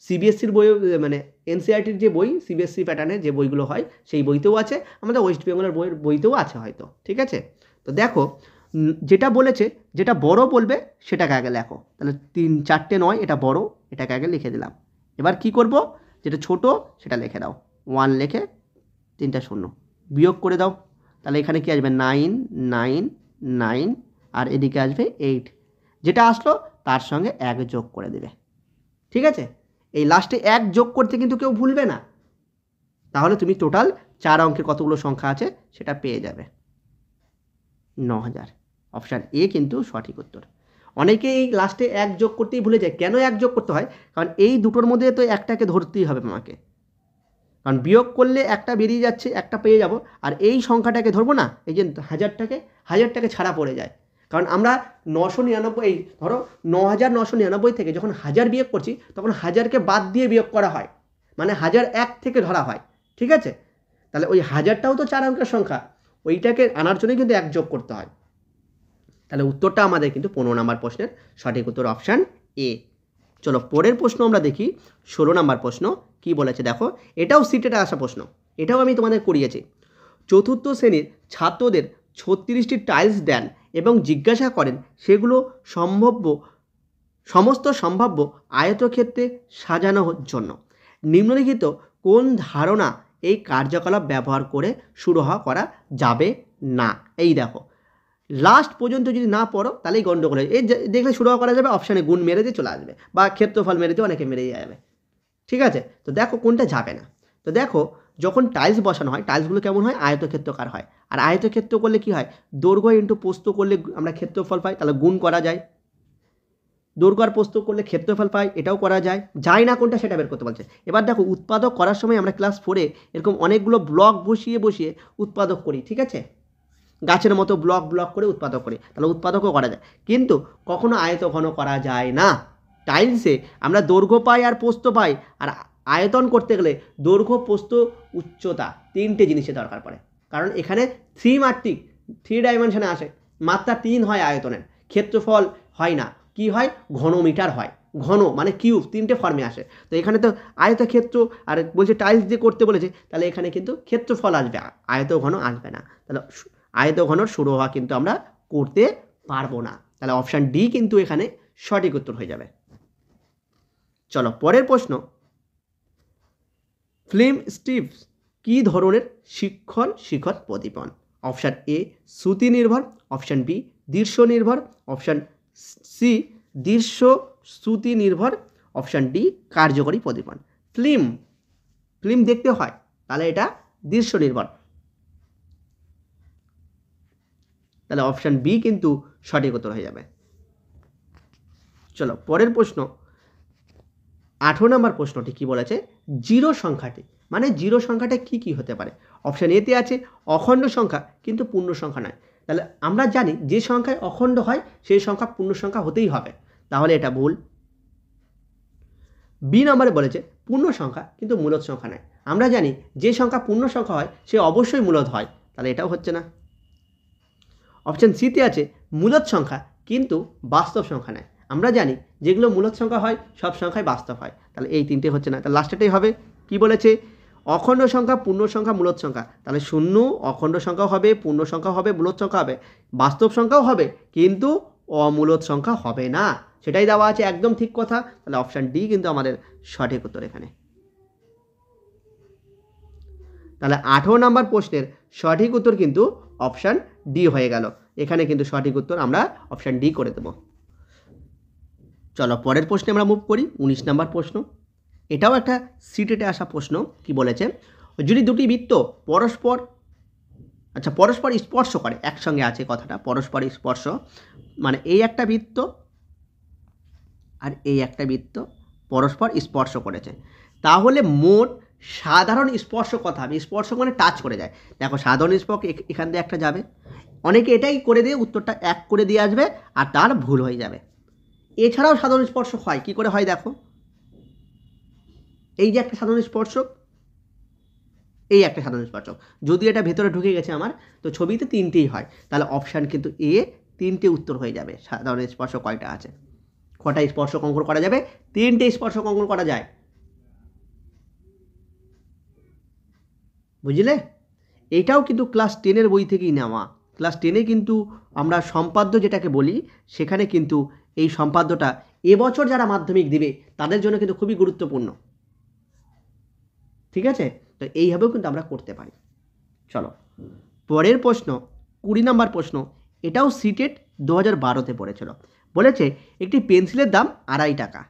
সিবিএসসির বই মানে এনসিইআরটির যে বই, সিবিএসসি প্যাটার্নের যে বইগুলো হয় সেই বইতেও আছে, আমাদের ওয়েস্ট বেঙ্গলের বইতেও আছে হয়তো, ঠিক আছে। তো দেখো যেটা বলেছে, যেটা বড় বলবে সেটাকে আগে লেখো, তাহলে 3 4টে 9, এটা বড়, এটাকে আগে লিখে দিলাম। এবার কি করব, যেটা ছোট সেটা লিখে দাও, 1 লিখে 3টা শূন্য বিয়োগ করে দাও, তাহলে এখানে কি আসবে 9 9 9, আর এদিকে আসবে 8, যেটা আসলো তার সঙ্গে 1 যোগ করে দেবে, ঠিক আছে। এই লাস্টে 1 যোগ করতে কিন্তু কেউ ভুলবে না, তাহলে তুমি টোটাল 4 অঙ্কের কতগুলো সংখ্যা আছে সেটা পেয়ে যাবে, 9000। অপশান এ কিন্তু সঠিক উত্তর। অনেকে এই লাস্টে 1 যোগ করতেই ভুলে যায়, কেন 1 যোগ করতে হয়, কারণ এই দুটোর মধ্যে তো একটাকে ধরতেই হবে আমাকে, কারণ বিয়োগ করলে একটা বেরিয়ে যাচ্ছে, একটা পেয়ে যাব, আর এই সংখ্যাটাকে ধরবো না, এই যে 1000টাকে ছাড়া পড়ে যায়, কারণ আমরা 999, ধরো 9999 থেকে যখন 1000 বিয়োগ করছি তখন 1000কে বাদ দিয়ে বিয়োগ করা হয়, মানে 1001 থেকে ধরা হয়, ঠিক আছে। তাহলে ওই 1000টাও তো 4 অঙ্কের সংখ্যা, ওইটাকে আনার জন্যই কিন্তু 1 যোগ করতে হয়। তাহলে উত্তরটা আমাদের কিন্তু 15 নম্বর প্রশ্নের সঠিক উত্তর অপশান এ। চলো পরের প্রশ্ন আমরা দেখি, 16 নম্বর প্রশ্ন কি বলেছে দেখো, এটাও সিটেটে আসা প্রশ্ন, এটাও আমি তোমাদের করিয়েছি। চতুর্থ শ্রেণীর ছাত্রদের 36টি টাইলস দেন এবং জিজ্ঞাসা করেন সেগুলো সমস্ত সম্ভাব্য আয়তক্ষেত্রে সাজানোর জন্য নিম্নলিখিত কোন ধারণা এই কার্যকলাপ ব্যবহার করে শুরু করা যাবে না। এই দেখো লাস্ট পর্যন্ত যদি না পড়ো তাহলেই গণ্ডগোল হয়, এই দেখলে শুরু করা যাবে, অপশানে গুণ মেরে দিয়ে চলে আসবে, বা ক্ষেত্রফল মেরে দিয়ে অনেকে মেরে যাবে, ঠিক আছে। তো দেখো কোনটা যাবে না, তো দেখো যখন টাইলস বসানো হয় টাইলসগুলো কেমন হয়, আয়তক্ষেত্রাকার হয়, আর আয়তক্ষেত্র করলে কি হয়, দৈর্ঘ্য ইন্টু প্রস্থ করলে আমরা ক্ষেত্রফল পাই, তাহলে গুণ করা যায়, দৈর্ঘ্য আর প্রস্থ করলে ক্ষেত্রফল পাই, এটাও করা যায় না কোনটা সেটা বের করতে বলছে। এবার দেখো উৎপাদক করার সময় আমরা ক্লাস 4-এ এরকম অনেকগুলো ব্লক বসিয়ে উৎপাদক করি, ঠিক আছে, গাছের মতো ব্লক করে উৎপাদক করি, তাহলে উৎপাদকও করা যায়, কিন্তু কখনো আয়তঘন করা যায় না। টাইলসে আমরা দৈর্ঘ্য পাই আর প্রস্থ পাই, আর আয়তন করতে গেলে দৈর্ঘ্য প্রস্থ উচ্চতা 3টে জিনিসের দরকার পড়ে, কারণ এখানে 3 ডাইমেনশনে আসে, মাত্রা 3 হয় আয়তনের, ক্ষেত্রফল হয় না, কি হয়, ঘনমিটার হয়, ঘন মানে কিউব, 3টে ফর্মে আসে। তো এখানে তো আয়তক্ষেত্র আর বলছে টাইলস দিয়ে করতে বলেছে, তাহলে এখানে কিন্তু ক্ষেত্রফল আসবে, আয়তঘন আসবে না, তাহলে আয়তঘনর শুরু হওয়া কিন্তু আমরা করতে পারবো না, তাহলে অপশান ডি কিন্তু এখানে সঠিক উত্তর হয়ে যাবে। চলো পরের প্রশ্ন, ফিল্ম স্ট্রিপস কী ধরনের শিখর প্রদীপন। অপশান এ শ্রুতি নির্ভর, অপশান বি দৃশ্য নির্ভর, অপশান সি দৃশ্য শ্রুতি নির্ভর, অপশান ডি কার্যকরী প্রদীপন। ফিল্ম দেখতে হয় তাহলে এটা দৃশ্য নির্ভর, তাহলে অপশান বি কিন্তু সঠিক উত্তর হয়ে যাবে। চলো পরের প্রশ্ন, 18 নম্বর প্রশ্নটি কি বলেছে, জিরো সংখ্যাটি মানে জিরো সংখ্যাটা কি হতে পারে। অপশান এতে আছে অখণ্ড সংখ্যা কিন্তু পূর্ণ সংখ্যা নয়, তাহলে আমরা জানি যে সংখ্যায় অখণ্ড হয় সেই সংখ্যা পূর্ণ সংখ্যা হতেই হবে, তাহলে এটা ভুল। বি নম্বরে বলেছে পূর্ণ সংখ্যা কিন্তু মূলদ সংখ্যা নয়। আমরা জানি যে সংখ্যা পূর্ণ সংখ্যা হয় সে অবশ্যই মূলদ হয়, তাহলে এটাও হচ্ছে না। অপশান সিতে আছে মূলদ সংখ্যা কিন্তু বাস্তব সংখ্যা নয়। আমরা জানি যেগুলো মূলদ সংখ্যা হয় সব সংখ্যাই বাস্তব হয়, তাহলে এই তিনটে হচ্ছে না। তাহলে লাস্টেটাই হবে। কি বলেছে? অখণ্ড সংখ্যা, পূর্ণ সংখ্যা, মূলদ সংখ্যা। তাহলে শূন্য অখণ্ড সংখ্যা হবে, পূর্ণ সংখ্যা হবে, মূলদ সংখ্যা হবে, বাস্তব সংখ্যাও হবে, কিন্তু অমূলদ সংখ্যা হবে না, সেটাই দেওয়া আছে, একদম ঠিক কথা। তাহলে অপশান ডি কিন্তু আমাদের সঠিক উত্তর এখানে। তাহলে 18 নম্বর প্রশ্নের সঠিক উত্তর কিন্তু অপশান ডি হয়ে গেল। এখানে কিন্তু সঠিক উত্তর আমরা অপশান ডি করে দেব। চলো পরের প্রশ্নে আমরা মুভ করি। 19 নম্বর প্রশ্ন, এটাও একটা সিটেটে আসা প্রশ্ন। কি বলেছে? যদি দুটি বৃত্ত পরস্পর স্পর্শ করে, একসঙ্গে আছে কথাটা, পরস্পর স্পর্শ, মানে এই একটা বৃত্ত আর এই একটা বৃত্ত পরস্পর স্পর্শ করেছে, তাহলে মোট সাধারণ স্পর্শ কত হবে? স্পর্শ মানে টাচ করে যায়। দেখো সাধারণ স্পর্শ এখান দিয়ে একটা যাবে, অনেকে এটাই করে দিয়ে উত্তরটা 1 করে দিয়ে আসবে আর তার ভুল হয়ে যাবে। এছাড়াও সাধারণ স্পর্শ হয়, কি করে হয় দেখো, এই যে একটা সাধারণ স্পর্শক, এই একটা সাধারণ স্পর্শক, যদি এটা ভেতরে ঢুকে গেছে আমার, তো ছবিতে 3টেই হয়। তাহলে অপশান কিন্তু এ 3টে উত্তর হয়ে যাবে। সাধারণ স্পর্শক কয়টা আছে? কটা স্পর্শক অঙ্কন করা যাবে? 3টে স্পর্শক অঙ্কন করা যায়, বুঝলে? এটাও কিন্তু ক্লাস 10-এর বই থেকেই নেওয়া। ক্লাস 10-এ কিন্তু আমরা সম্পাদ্য যেটাকে বলি, সেখানে কিন্তু এই সম্পাদ্যটা এবছর যারা মাধ্যমিক দিবে তাদের জন্য কিন্তু খুবই গুরুত্বপূর্ণ, ঠিক আছে? তো এইভাবেও কিন্তু আমরা করতে পারি। চলো পরের প্রশ্ন, 20 নম্বর প্রশ্ন, এটাও সিটেট 2012-তে পড়েছিল। বলেছে একটি পেন্সিলের দাম 2.5 টাকা।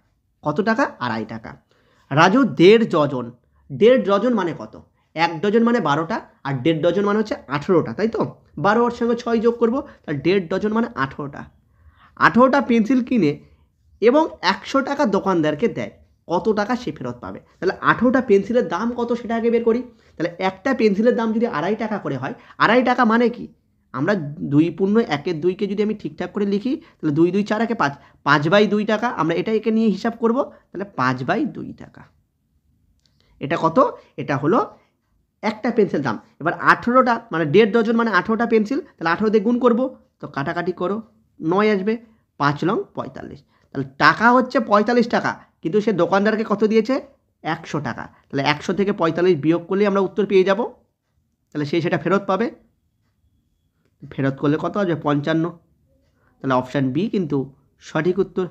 কত টাকা? 2.5 টাকা। রাজু 1.5 ডজন। 1.5 ডজন মানে কত? 1 ডজন মানে 12টা, আর 1.5 ডজন মানে হচ্ছে 18টা, তাই তো? 12 এর সঙ্গে 6 যোগ করবো, তাহলে 1.5 ডজন মানে 18টা। 18টা পেন্সিল কিনে এবং 100 টাকা দোকানদারকে দেয়, কত টাকা সে ফেরত পাবে? তাহলে 18টা পেন্সিলের দাম কত সেটা আগে বের করি। তাহলে একটা পেন্সিলের দাম যদি 2.5 টাকা করে হয়, 2.5 টাকা মানে কি? আমরা 2 পূর্ণ 1-এর 2কে যদি আমি ঠিকঠাক করে লিখি, তাহলে 2 2 4 5, 5/2 টাকা। আমরা এটা একে নিয়ে হিসাব করব, তাহলে 5/2 টাকা। এটা কত? এটা হলো একটা পেন্সিল দাম। এবার 18টা মানে 1.5 ডজন মানে 18টা পেন্সিল, তাহলে 18 দিয়ে গুণ করব, তো কাটাকাটি করো, 9 আসবে, 5 লং 45। তাহলে টাকা হচ্ছে 45 টাকা, কিন্তু সে দোকানদারকে কত দিয়েছে? 100 টাকা। তাহলে 100 থেকে 45 বিয়োগ করলেই আমরা উত্তর পেয়ে যাব। তাহলে সে সেটা ফেরত পাবে। ফেরত করলে কত আসবে? 55। তাহলে অপশান বি কিন্তু সঠিক উত্তর।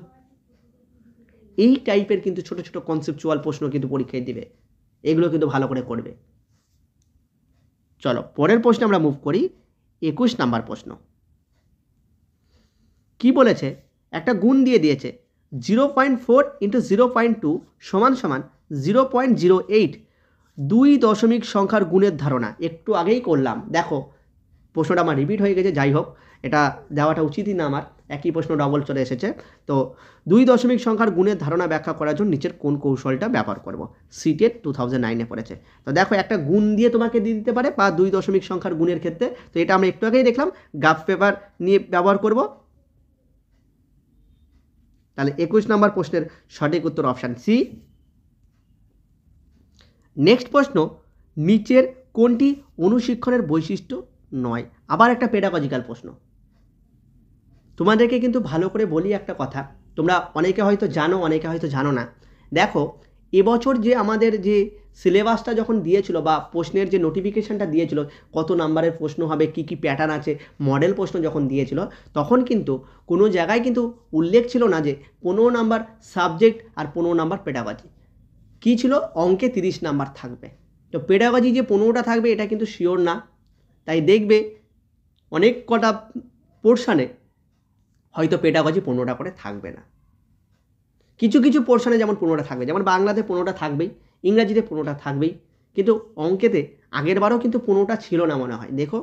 এই টাইপের কিন্তু ছোট ছোট কনসেপচুয়াল প্রশ্ন কিন্তু পরীক্ষায় দিবে, এগুলো কিন্তু ভালো করে করবে। চলো পরের প্রশ্নে আমরা মুভ করি। 21 নম্বর প্রশ্ন, কি বলেছে? একটা গুণ দিয়ে দিয়েছে 0.4 × 0.2 = 0.08। 2 দশমিক সংখ্যার গুণের ধারণা। একটু আগেই করলাম, দেখো প্রশ্নটা আমার রিপিট হয়ে গেছে, যাই হোক এটা দেওয়াটা উচিতই না, আমার একই প্রশ্ন ডবল চলে এসেছে। তো 2 দশমিক সংখ্যার গুণের ধারণা ব্যাখ্যা করার জন্য নিচের কোন কৌশলটা ব্যবহার করব? সিটেট 2009-এ পড়েছে। তো দেখো একটা গুণ দিয়ে তোমাকে দিয়ে দিতে পারে, বা 2 দশমিক সংখ্যার গুণের ক্ষেত্রে, তো এটা আমরা একটু আগেই দেখলাম, গ্রাফ পেপার নিয়ে ব্যবহার করব। তাহলে 21 নম্বর প্রশ্নের সঠিক উত্তর অপশান সি। নেক্সট প্রশ্ন, নিচের কোনটি অনুশিক্ষণের বৈশিষ্ট্য নয়? আবার একটা পেডাগজিক্যাল প্রশ্ন। তোমাদেরকে কিন্তু ভালো করে বলি একটা কথা, তোমরা অনেকে হয়তো জানো, অনেকে হয়তো জানো না। দেখো এবছর যে আমাদের যে সিলেবাসটা যখন দিয়েছিল, বা প্রশ্নের যে নোটিফিকেশানটা দিয়েছিল, কত নাম্বারের প্রশ্ন হবে, কি কি প্যাটার্ন আছে, মডেল প্রশ্ন যখন দিয়েছিল, তখন কিন্তু কোনো জায়গায় কিন্তু উল্লেখ ছিল না যে 15 নাম্বার সাবজেক্ট আর 15 নাম্বার পেডাগজি। কী ছিল? অঙ্কে 30 নাম্বার থাকবে। তো পেডাগজি যে 15টা থাকবে এটা কিন্তু শিওর না। তাই দেখবে অনেক কটা পোর্শানে হয়তো পেডাগজি 15টা করে থাকবে না। কিছু কিছু পোর্শনে যেমন 15টা থাকবে, যেমন বাংলাতে 15টা থাকবেই, ইংরাজিতে 15টা থাকবেই, কিন্তু অঙ্কেতে আগের বারও কিন্তু 15টা ছিল না মনে হয়। দেখো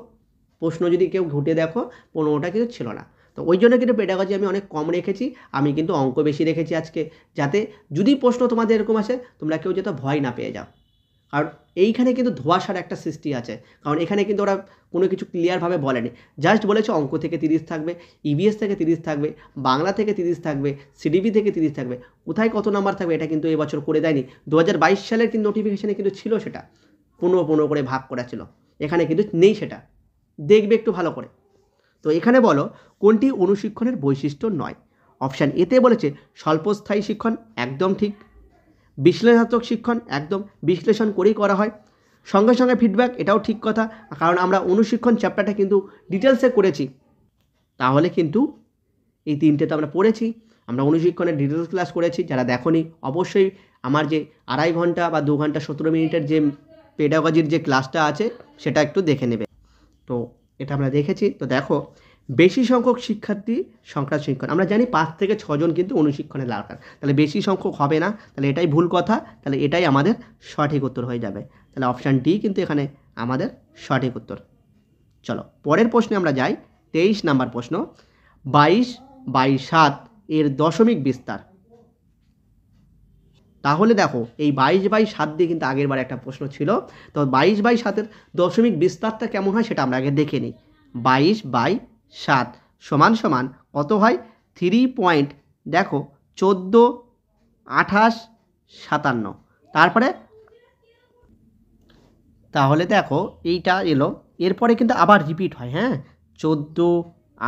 প্রশ্ন যদি কেউ ঘুটে দেখো, 15টা কিন্তু ছিল না। তো ওই জন্য কিন্তু পেডাগজি আমি অনেক কম রেখেছি, আমি কিন্তু অঙ্ক বেশি রেখেছি আজকে, যাতে যদি প্রশ্ন তোমাদের এরকম আসে তোমরা কেউ যাতে ভয় না পেয়ে যাও। কারণ এইখানে কিন্তু ধোঁয়াশার একটা সৃষ্টি আছে, কারণ এখানে কিন্তু ওরা কোনো কিছু ক্লিয়ারভাবে বলেনি, জাস্ট বলেছে অঙ্ক থেকে 30 থাকবে, ইভিএস থেকে 30 থাকবে, বাংলা থেকে 30 থাকবে, সিডিপি থেকে 30 থাকবে। কোথায় কত নাম্বার থাকবে এটা কিন্তু এবছর করে দেয়নি। 2022 সালের কিন্তু নোটিফিকেশানে কিন্তু ছিল, সেটা 15 করে ভাগ করা ছিল, এখানে কিন্তু নেই, সেটা দেখবে একটু ভালো করে। তো এখানে বলো কোনটি অনুশিক্ষণের বৈশিষ্ট্য নয়। অপশান এতে বলেছে স্বল্পস্থায়ী শিক্ষণ, একদম ঠিক। বিশ্লেষণাত্মক শিক্ষণ, একদম, বিশ্লেষণ করেই করা হয়। সঙ্গে সঙ্গে ফিডব্যাক, এটাও ঠিক কথা, কারণ আমরা অনুশিক্ষণ চ্যাপ্টারটা কিন্তু ডিটেলসে করেছি, তাহলে কিন্তু এই তিনটে তো আমরা পড়েছি। আমরা অনুশিক্ষণের ডিটেলস ক্লাস করেছি, যারা দেখোনি অবশ্যই আমার যে 2.5 ঘন্টা বা 2 ঘন্টা 17 মিনিটের যে পেডাগজির যে ক্লাসটা আছে সেটা একটু দেখে নেবে। তো এটা আমরা দেখেছি। তো দেখো, বেশি সংখ্যক শিক্ষার্থী সংক্রান্ত শিক্ষণ, আমরা জানি 5 থেকে 6 জন কিন্তু অনুশিক্ষণের দরকার, তাহলে বেশি সংখ্যক হবে না, তাহলে এটাই ভুল কথা, তাহলে এটাই আমাদের সঠিক উত্তর হয়ে যাবে। তাহলে অপশান ডি কিন্তু এখানে আমাদের সঠিক উত্তর। চলো পরের প্রশ্নে আমরা যাই। 23 নাম্বার প্রশ্ন, 22/7 এর দশমিক বিস্তার। তাহলে দেখো এই 22/7 দিয়ে কিন্তু আগের বার একটা প্রশ্ন ছিল, তো 22/7 দশমিক বিস্তারটা কেমন হয় সেটা আমরা আগে দেখে নিই। 22/7 সমান সমান কত হয়? 3 দেখো 14, 28, 57, তারপরে তাহলে দেখো এইটা এলো, এরপরে কিন্তু আবার রিপিট হয়। হ্যাঁ, 14,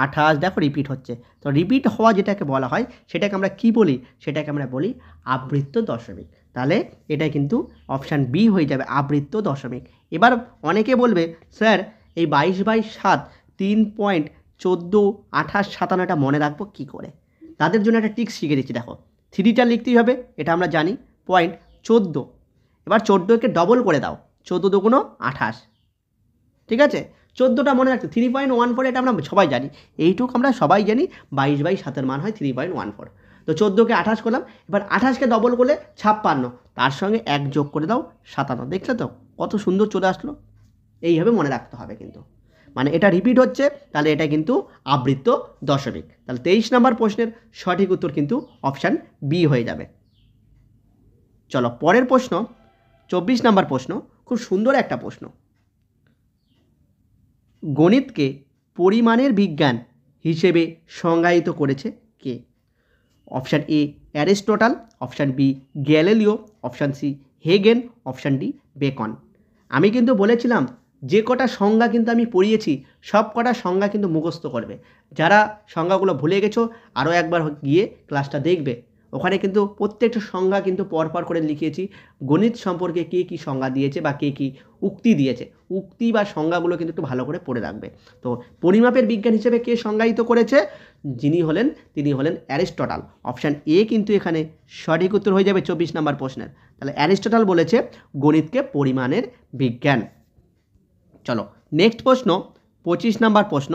28 দেখো রিপিট হচ্ছে। তো রিপিট হওয়া যেটাকে বলা হয় সেটাকে আমরা কি বলি? সেটাকে আমরা বলি আবৃত্ত দশমিক। তাহলে এটা কিন্তু অপশান বি হয়ে যাবে, আবৃত্ত দশমিক। এবার অনেকে বলবে স্যার এই 22/7 3.14, 28, 57 মনে রাখবো কী করে? তাদের জন্য একটা ট্রিক্স শিখে দিচ্ছি। দেখো 3টা লিখতেই হবে, এটা আমরা জানি, 14, এবার 14কে ডবল করে দাও, 14 দুগুণ 28, ঠিক আছে? 14টা মনে রাখতে 3.14, এটা আমরা সবাই জানি, এইটুকু আমরা সবাই জানি 22/7 মান হয় 3.14। তো 14কে 28 করলাম, এবার 28কে ডবল করলে 56, তার সঙ্গে 1 যোগ করে দাও 57, দেখলে তো কত সুন্দর চলে আসলো। এইভাবে মনে রাখতে হবে কিন্তু, মানে এটা রিপিট হচ্ছে, তাহলে এটা কিন্তু আবৃত্ত দশমিক। তাহলে 23 নম্বর প্রশ্নের সঠিক উত্তর কিন্তু অপশান বি হয়ে যাবে। চলো পরের প্রশ্ন, 24 নম্বর প্রশ্ন, খুব সুন্দর একটা প্রশ্ন। গণিতকে পরিমাণের বিজ্ঞান হিসেবে সংজ্ঞায়িত করেছে কে? Option A Aristotle, option B Galileo, option C Hegen, option D Bacon. আমি কিন্তু বলেছিলাম যে কটা সংজ্ঞা কিন্তু আমি পড়িয়েছি সব কটা সংজ্ঞা কিন্তু মুখস্থ করবে। যারা সংজ্ঞাগুলো ভুলে গেছো আরও একবার গিয়ে ক্লাসটা দেখবে, ওখানে কিন্তু প্রত্যেকটা সংজ্ঞা কিন্তু পরপর করে লিখিয়েছি, গণিত সম্পর্কে কে কী সংজ্ঞা দিয়েছে বা কে কী উক্তি দিয়েছে, উক্তি বা সংজ্ঞাগুলো কিন্তু একটু ভালো করে পড়ে রাখবে। তো পরিমাপের বিজ্ঞান হিসেবে কে সংজ্ঞায়িত করেছে? তিনি হলেন অ্যারিস্টটল। অপশান এ কিন্তু এখানে সঠিক উত্তর হয়ে যাবে 24 নম্বর প্রশ্নের। তাহলে অ্যারিস্টটল বলেছে গণিতকে পরিমাণের বিজ্ঞান। চলো নেক্সট প্রশ্ন, 25 নম্বর প্রশ্ন,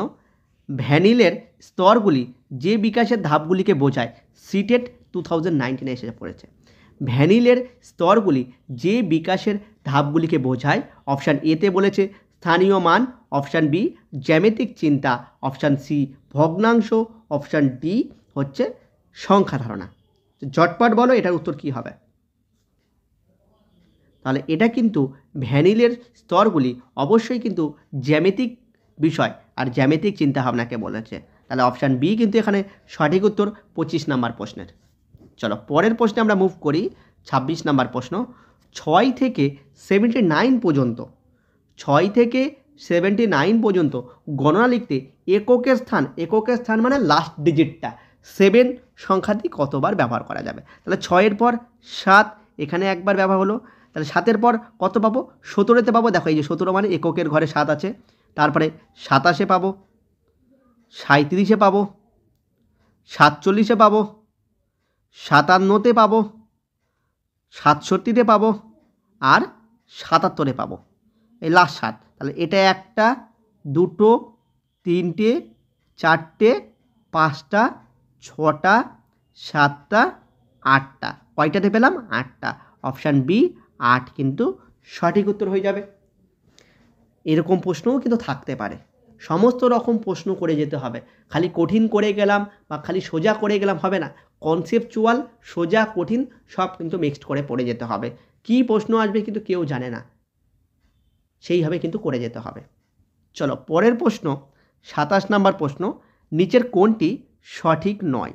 ভ্যানিলের স্তরগুলি যে বিকাশের ধাপগুলিকে বোঝায়। সিটেট 2019 এসে পড়েছে। ভ্যানিলের স্তরগুলি যে বিকাশের ধাপগুলিকে বোঝায়। অপশান এতে বলেছে স্থানীয় মান, অপশান বি জ্যামিতিক চিন্তা, অপশান সি ভগ্নাংশ, অপশান ডি হচ্ছে সংখ্যা ধারণা। ঝটপট বলো এটার উত্তর কী হবে? তাহলে এটা কিন্তু ভ্যানিলের স্তরগুলি অবশ্যই কিন্তু জ্যামিতিক বিষয় আর জ্যামিতিক চিন্তাভাবনাকে বলেছে। তাহলে অপশান বি কিন্তু এখানে সঠিক উত্তর 25 নম্বর প্রশ্নের। চলো পরের প্রশ্নে আমরা মুভ করি। 26 নম্বর প্রশ্ন, 6 থেকে 79 পর্যন্ত, 6 থেকে 79 পর্যন্ত গণনা লিখতে এককের স্থান মানে লাস্ট ডিজিটটা 7 সংখ্যাটি কতবার ব্যবহার করা যাবে? তাহলে 6-এর পর 7 এখানে একবার ব্যবহার হলো, তাহলে 7-এর পর কত পাবো? 17-তে পাবো। দেখো এই যে 17 মানে এককের ঘরে 7 আছে, তারপরে 27-এ পাবো, 37-এ পাবো, 47-এ পাবো, 57-তে পাবো, 67-তে পাবো, আর 77-এ পাবো, এই লাস্ট 7। তাহলে এটা 1টা 2টো 3টে 4টে 5টা 6টা 7টা 8টা, কয়টাতে পেলাম? 8টা। অপশান বি 8 কিন্তু সঠিক উত্তর হয়ে যাবে। এরকম প্রশ্নও কিন্তু থাকতে পারে, সমস্ত রকম প্রশ্ন করে যেতে হবে, খালি কঠিন করে গেলাম বা খালি সোজা করে গেলাম হবে না, কনসেপচুয়াল সোজা কঠিন সব কিন্তু মিক্সড করে পড়ে যেতে হবে। কী প্রশ্ন আসবে কিন্তু কেউ জানে না, সেইভাবে কিন্তু করে যেতে হবে। চলো পরের প্রশ্ন, 27 নম্বর প্রশ্ন, নিচের কোনটি সঠিক নয়?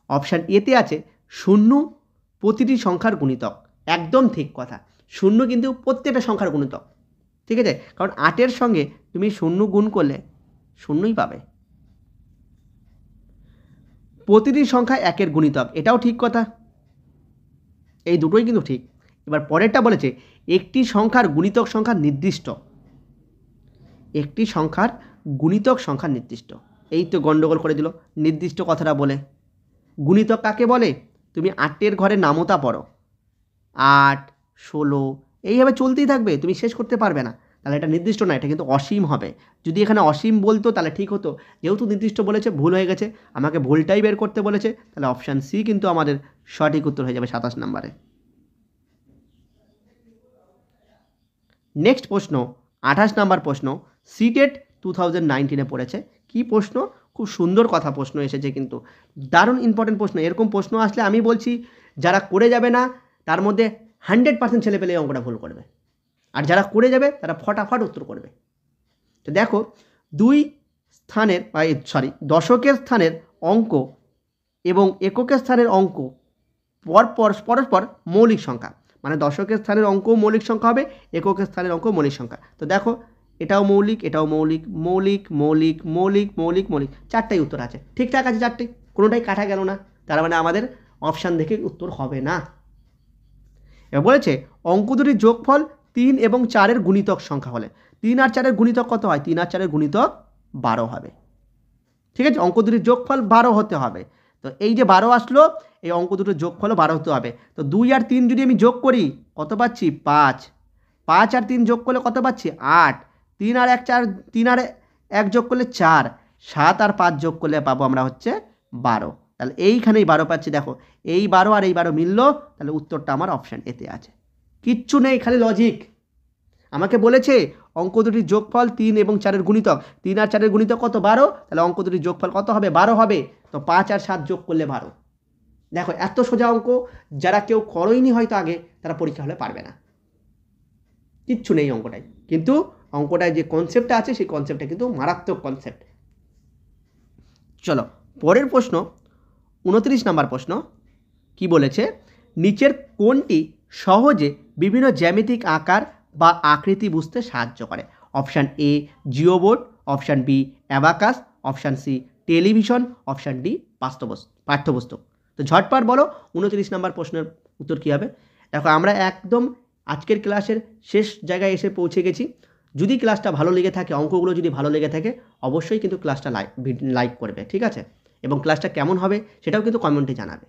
অপশান এতে আছে শূন্য প্রতিটি সংখ্যার গুণিতক। একদম ঠিক কথা, শূন্য কিন্তু প্রত্যেকটা সংখ্যার গুণিতক, ঠিক আছে? কারণ 8-এর সঙ্গে তুমি শূন্য গুণ করলে শূন্যই পাবে। প্রতিটি সংখ্যা 1-এর গুণিতক, এটাও ঠিক কথা, এই দুটোই কিন্তু ঠিক। এবার পরেরটা বলেছে একটি সংখ্যার গুণিতক সংখ্যা নির্দিষ্ট। একটি সংখ্যার গুণিতক সংখ্যা নির্দিষ্ট, এই তো গন্ডগোল করে দিল নির্দিষ্ট কথাটা বলে। গুণিতক কাকে বলে? তুমি 8-এর ঘরে নামতা পড়ো, 8, 16 এইভাবে চলতেই থাকবে, তুমি শেষ করতে পারবে না, তাহলে এটা নির্দিষ্ট না, এটা কিন্তু অসীম হবে। যদি এখানে অসীম বলতো তাহলে ঠিক হতো, যেহেতু নির্দিষ্ট বলেছে ভুল হয়ে গেছে, আমাকে ভুলটাই বের করতে বলেছে, তাহলে অপশান সি কিন্তু আমাদের সঠিক উত্তর হয়ে যাবে 27 নম্বরে। নেক্সট প্রশ্ন, 28 নম্বর প্রশ্ন, সিটেট 2019-এ পড়েছে। কি প্রশ্ন? খুব সুন্দর কথা প্রশ্ন এসেছে, কিন্তু দারুণ ইম্পর্টেন্ট প্রশ্ন। এরকম প্রশ্ন আসলে আমি বলছি যারা করে যাবে না তার মধ্যে 100% ছেলে পেলে এই অঙ্কটা ভুল করবে, আর যারা করে যাবে তারা ফটাফট উত্তর করবে। তো দেখো, দশকের স্থানের অঙ্ক এবং এককের স্থানের অঙ্ক পরস্পর মৌলিক সংখ্যা, মানে দশকের স্থানের অঙ্ক মৌলিক সংখ্যা হবে, এককের স্থানের অঙ্ক মৌলিক সংখ্যা। তো দেখো, এটাও মৌলিক, এটাও মৌলিক, মৌলিক মৌলিক মৌলিক মৌলিক মৌলিক, চারটাই উত্তর আছে, ঠিকঠাক আছে চারটেই, কোনোটাই কাটা গেল না, তার মানে আমাদের অপশান দেখে উত্তর হবে না। এবার বলেছে অঙ্ক দুটির যোগফল 3 এবং 4-এর গুণিতক সংখ্যা হলে, 3 আর 4-এর গুণিতক কত হয়? 3 আর 4-এর গুণিতক 12 হবে, ঠিক আছে? অঙ্ক দুটির যোগফল 12 হতে হবে। তো এই যে 12 আসলো, এই অঙ্ক দুটোর যোগফলও 12 হতে হবে। তো 2 আর 3 যদি আমি যোগ করি কত পাচ্ছি? 5। 5 আর 3 যোগ করলে কত পাচ্ছি? 8। 3 আর 1 যোগ করলে 4। 7 আর 5 যোগ করলে পাবো আমরা হচ্ছে 12। তাহলে এইখানেই 12 পাচ্ছি, দেখো এই 12 আর এই 12 মিললো, তাহলে উত্তরটা আমার অপশান এতে আছে। কিচ্ছু নেই, খালি লজিক। আমাকে বলেছে অঙ্ক দুটির যোগফল 3 এবং 4-এর গুণিতক, 3 আর 4-এর গুণিতক কত? 12। তাহলে অঙ্ক দুটির যোগফল কত হবে? 12 হবে। তো 5 আর 7 যোগ করলে 12। দেখো এত সোজা অঙ্ক, যারা কেউ করোইনি হয়তো আগে, তারা পরীক্ষা হলে পারবে না, কিচ্ছু নেই অঙ্কটায়, কিন্তু অঙ্কটায় যে কনসেপ্টটা আছে সেই কনসেপ্টটা কিন্তু মারাত্মক কনসেপ্ট। চলো পরের প্রশ্ন, 29 নম্বর প্রশ্ন, কি বলেছে? নিচের কোনটি সহজে বিভিন্ন জ্যামিতিক আকার বা আকৃতি বুঝতে সাহায্য করে? Option A geoboard, option B abacus, option C television, option D পাঠ্যপুস্তক। তো ঝটপট বলো 29 নম্বর প্রশ্নের উত্তর কী হবে? দেখো আমরা একদম আজকের ক্লাসের শেষ জায়গায় এসে পৌঁছে গেছি। যদি ক্লাসটা ভালো লেগে থাকে, অঙ্কগুলো যদি ভালো লেগে থাকে, অবশ্যই কিন্তু ক্লাসটা লাইক করবে, ঠিক আছে? এবং ক্লাসটা কেমন হবে সেটাও কিন্তু কমেন্টে জানাবে,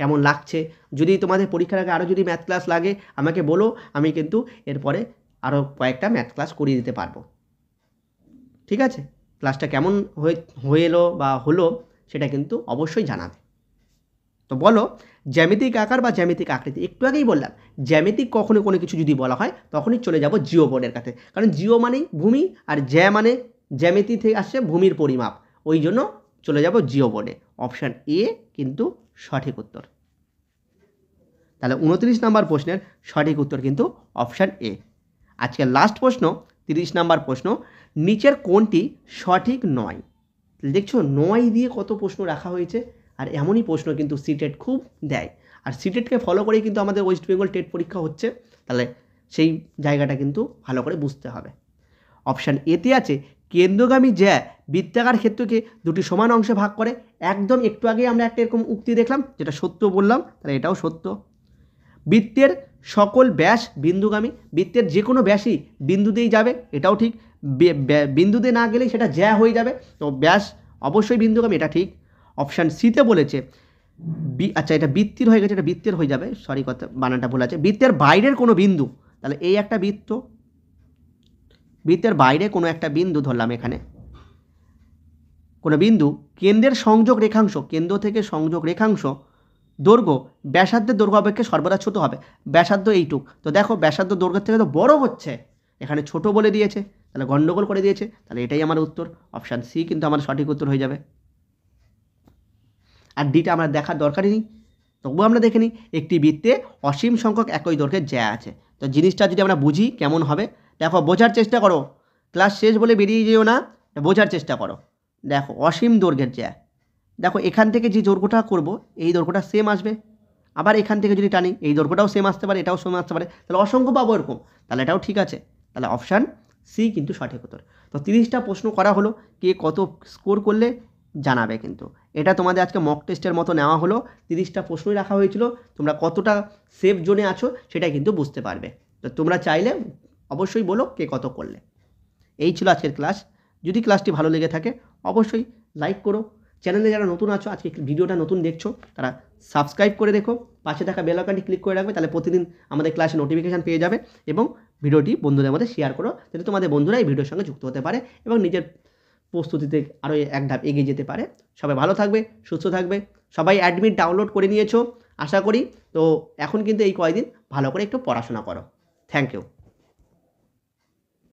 কেমন লাগছে। যদি তোমাদের পরীক্ষার আগে আরও যদি ম্যাথ ক্লাস লাগে আমাকে বলো, আমি কিন্তু এরপরে আরও কয়েকটা ম্যাথ ক্লাস করিয়ে দিতে পারবো, ঠিক আছে? ক্লাসটা কেমন হয়ে এলো বা হলো সেটা কিন্তু অবশ্যই জানাবে। তো বলো, জ্যামিতিক আকার বা জ্যামিতিক আকৃতি, একটু আগেই বললাম জ্যামিতিক কখনো কোনো কিছু যদি বলা হয় তখনই চলে যাব জিও বোর্ডের কাছে, কারণ জিও মানেই ভূমি, আর জ্যা মানে জ্যামিতি থেকে আসছে ভূমির পরিমাপ, ওই জন্য চলে যাব জিও বোর্ডে। অপশান এ কিন্তু সঠিক উত্তর। তাহলে 29 নম্বর প্রশ্নের সঠিক উত্তর কিন্তু অপশান এ। আজকের লাস্ট প্রশ্ন, 30 নম্বর প্রশ্ন, নিচের কোনটি সঠিক নয়? দেখছো 9 দিয়ে কত প্রশ্ন রাখা হয়েছে, আর এমনই প্রশ্ন কিন্তু সিটেট খুব দেয়, আর সিটেটকে ফলো করেই কিন্তু আমাদের ওয়েস্ট বেঙ্গল টেট পরীক্ষা হচ্ছে, তাহলে সেই জায়গাটা কিন্তু ভালো করে বুঝতে হবে। অপশান এতে আছে কেন্দ্রগামী জ্যা বৃত্তাকার ক্ষেত্রকে দুটি সমান অংশে ভাগ করে। একদম একটু আগে আমরা একটা এরকম উক্তি দেখলাম, যেটা সত্য বললাম, তাহলে এটাও সত্য। বৃত্তের সকল ব্যাস বিন্দুগামী, বৃত্তের যে কোনো ব্যাসই বিন্দুতেই যাবে, এটাও ঠিক। বিন্দুতে না গেলেই সেটা জ্যা হয়ে যাবে, তো ব্যাস অবশ্যই বিন্দুগামী, এটা ঠিক। অপশান সিতে বলেছে আচ্ছা এটা বৃত্তির হয়ে গেছে, এটা বৃত্তের হয়ে যাবে, সরি কথা বানানটা ভুল আছে। বৃত্তের বাইরের কোনো বিন্দু, তাহলে এই একটা বৃত্ত, বৃত্তের বাইরে কোনো একটা বিন্দু ধরলাম, এখানে কোনো বিন্দু কেন্দ্রের সংযোগ রেখাংশ, কেন্দ্র থেকে সংযোগ রেখাংশ দৈর্ঘ্য ব্যাসার্ধের দৈর্ঘ্য অপেক্ষা সর্বদা ছোট হবে। ব্যাসার্ধ এইটুক, তো দেখো ব্যাসার্ধ দৈর্ঘ্যের থেকে তো বড় হচ্ছে, এখানে ছোট বলে দিয়েছে, তাহলে গন্ডগোল করে দিয়েছে, তাহলে এটাই আমার উত্তর। অপশান সি কিন্তু আমার সঠিক উত্তর হয়ে যাবে, আর ডিটা আমার দেখার দরকারই নেই, তবুও আমরা দেখে নিই, একটি বৃত্তে অসীম সংখ্যক একই দৈর্ঘ্যের জ্যা আছে। তো জিনিসটা যদি আমরা বুঝি কেমন হবে, দেখো বোঝার চেষ্টা করো, ক্লাস শেষ বলে বেরিয়ে যেও না, বোঝার চেষ্টা করো। দেখো অসীম দৈর্ঘ্যের জ্যা, দেখো এখান থেকে যে দৈর্ঘ্যটা করব এই দৈর্ঘ্যটা সেম আসবে, আবার এখান থেকে যদি টানি এই দৈর্ঘ্যটাও সেম আসতে পারে, এটাও সেম আসতে পারে, তাহলে অসংখ্য পাবো এরকম, তাহলে এটাও ঠিক আছে। তাহলে অপশান সি কিন্তু সঠিক উত্তর। তো 30টা প্রশ্ন করা হলো, কে কত স্কোর করলে জানাবে কিন্তু। এটা তোমাদের আজকে মক টেস্টের মতো নেওয়া হলো, 30টা প্রশ্নই রাখা হয়েছিল, তোমরা কতটা সেফ জোনে আছো সেটাই কিন্তু বুঝতে পারবে। তো তোমরা চাইলে অবশ্যই বলো কে কত করলে। এই ছিল আজকের ক্লাস। যদি ক্লাসটি ভালো লেগে থাকে অবশ্যই লাইক করো, চ্যানেলে যারা নতুন আছো, আজকে ভিডিওটা নতুন দেখছো তারা সাবস্ক্রাইব করে রেখো, পাশে থাকা বেল আইকনটি ক্লিক করে রাখবে, তাহলে প্রতিদিন আমাদের ক্লাসে নোটিফিকেশান পেয়ে যাবে। এবং ভিডিওটি বন্ধুদের মধ্যে শেয়ার করো, যাতে তোমাদের বন্ধুরা এই ভিডিওর সঙ্গে যুক্ত হতে পারে এবং নিজের প্রস্তুতিতে আরও এক ধাপ এগিয়ে যেতে পারে। সবাই ভালো থাকবে, সুস্থ থাকবে। সবাই অ্যাডমিট ডাউনলোড করে নিয়েছো আশা করি। তো এখন কিন্তু এই কয়েকদিন ভালো করে একটু পড়াশোনা করো। Thank you.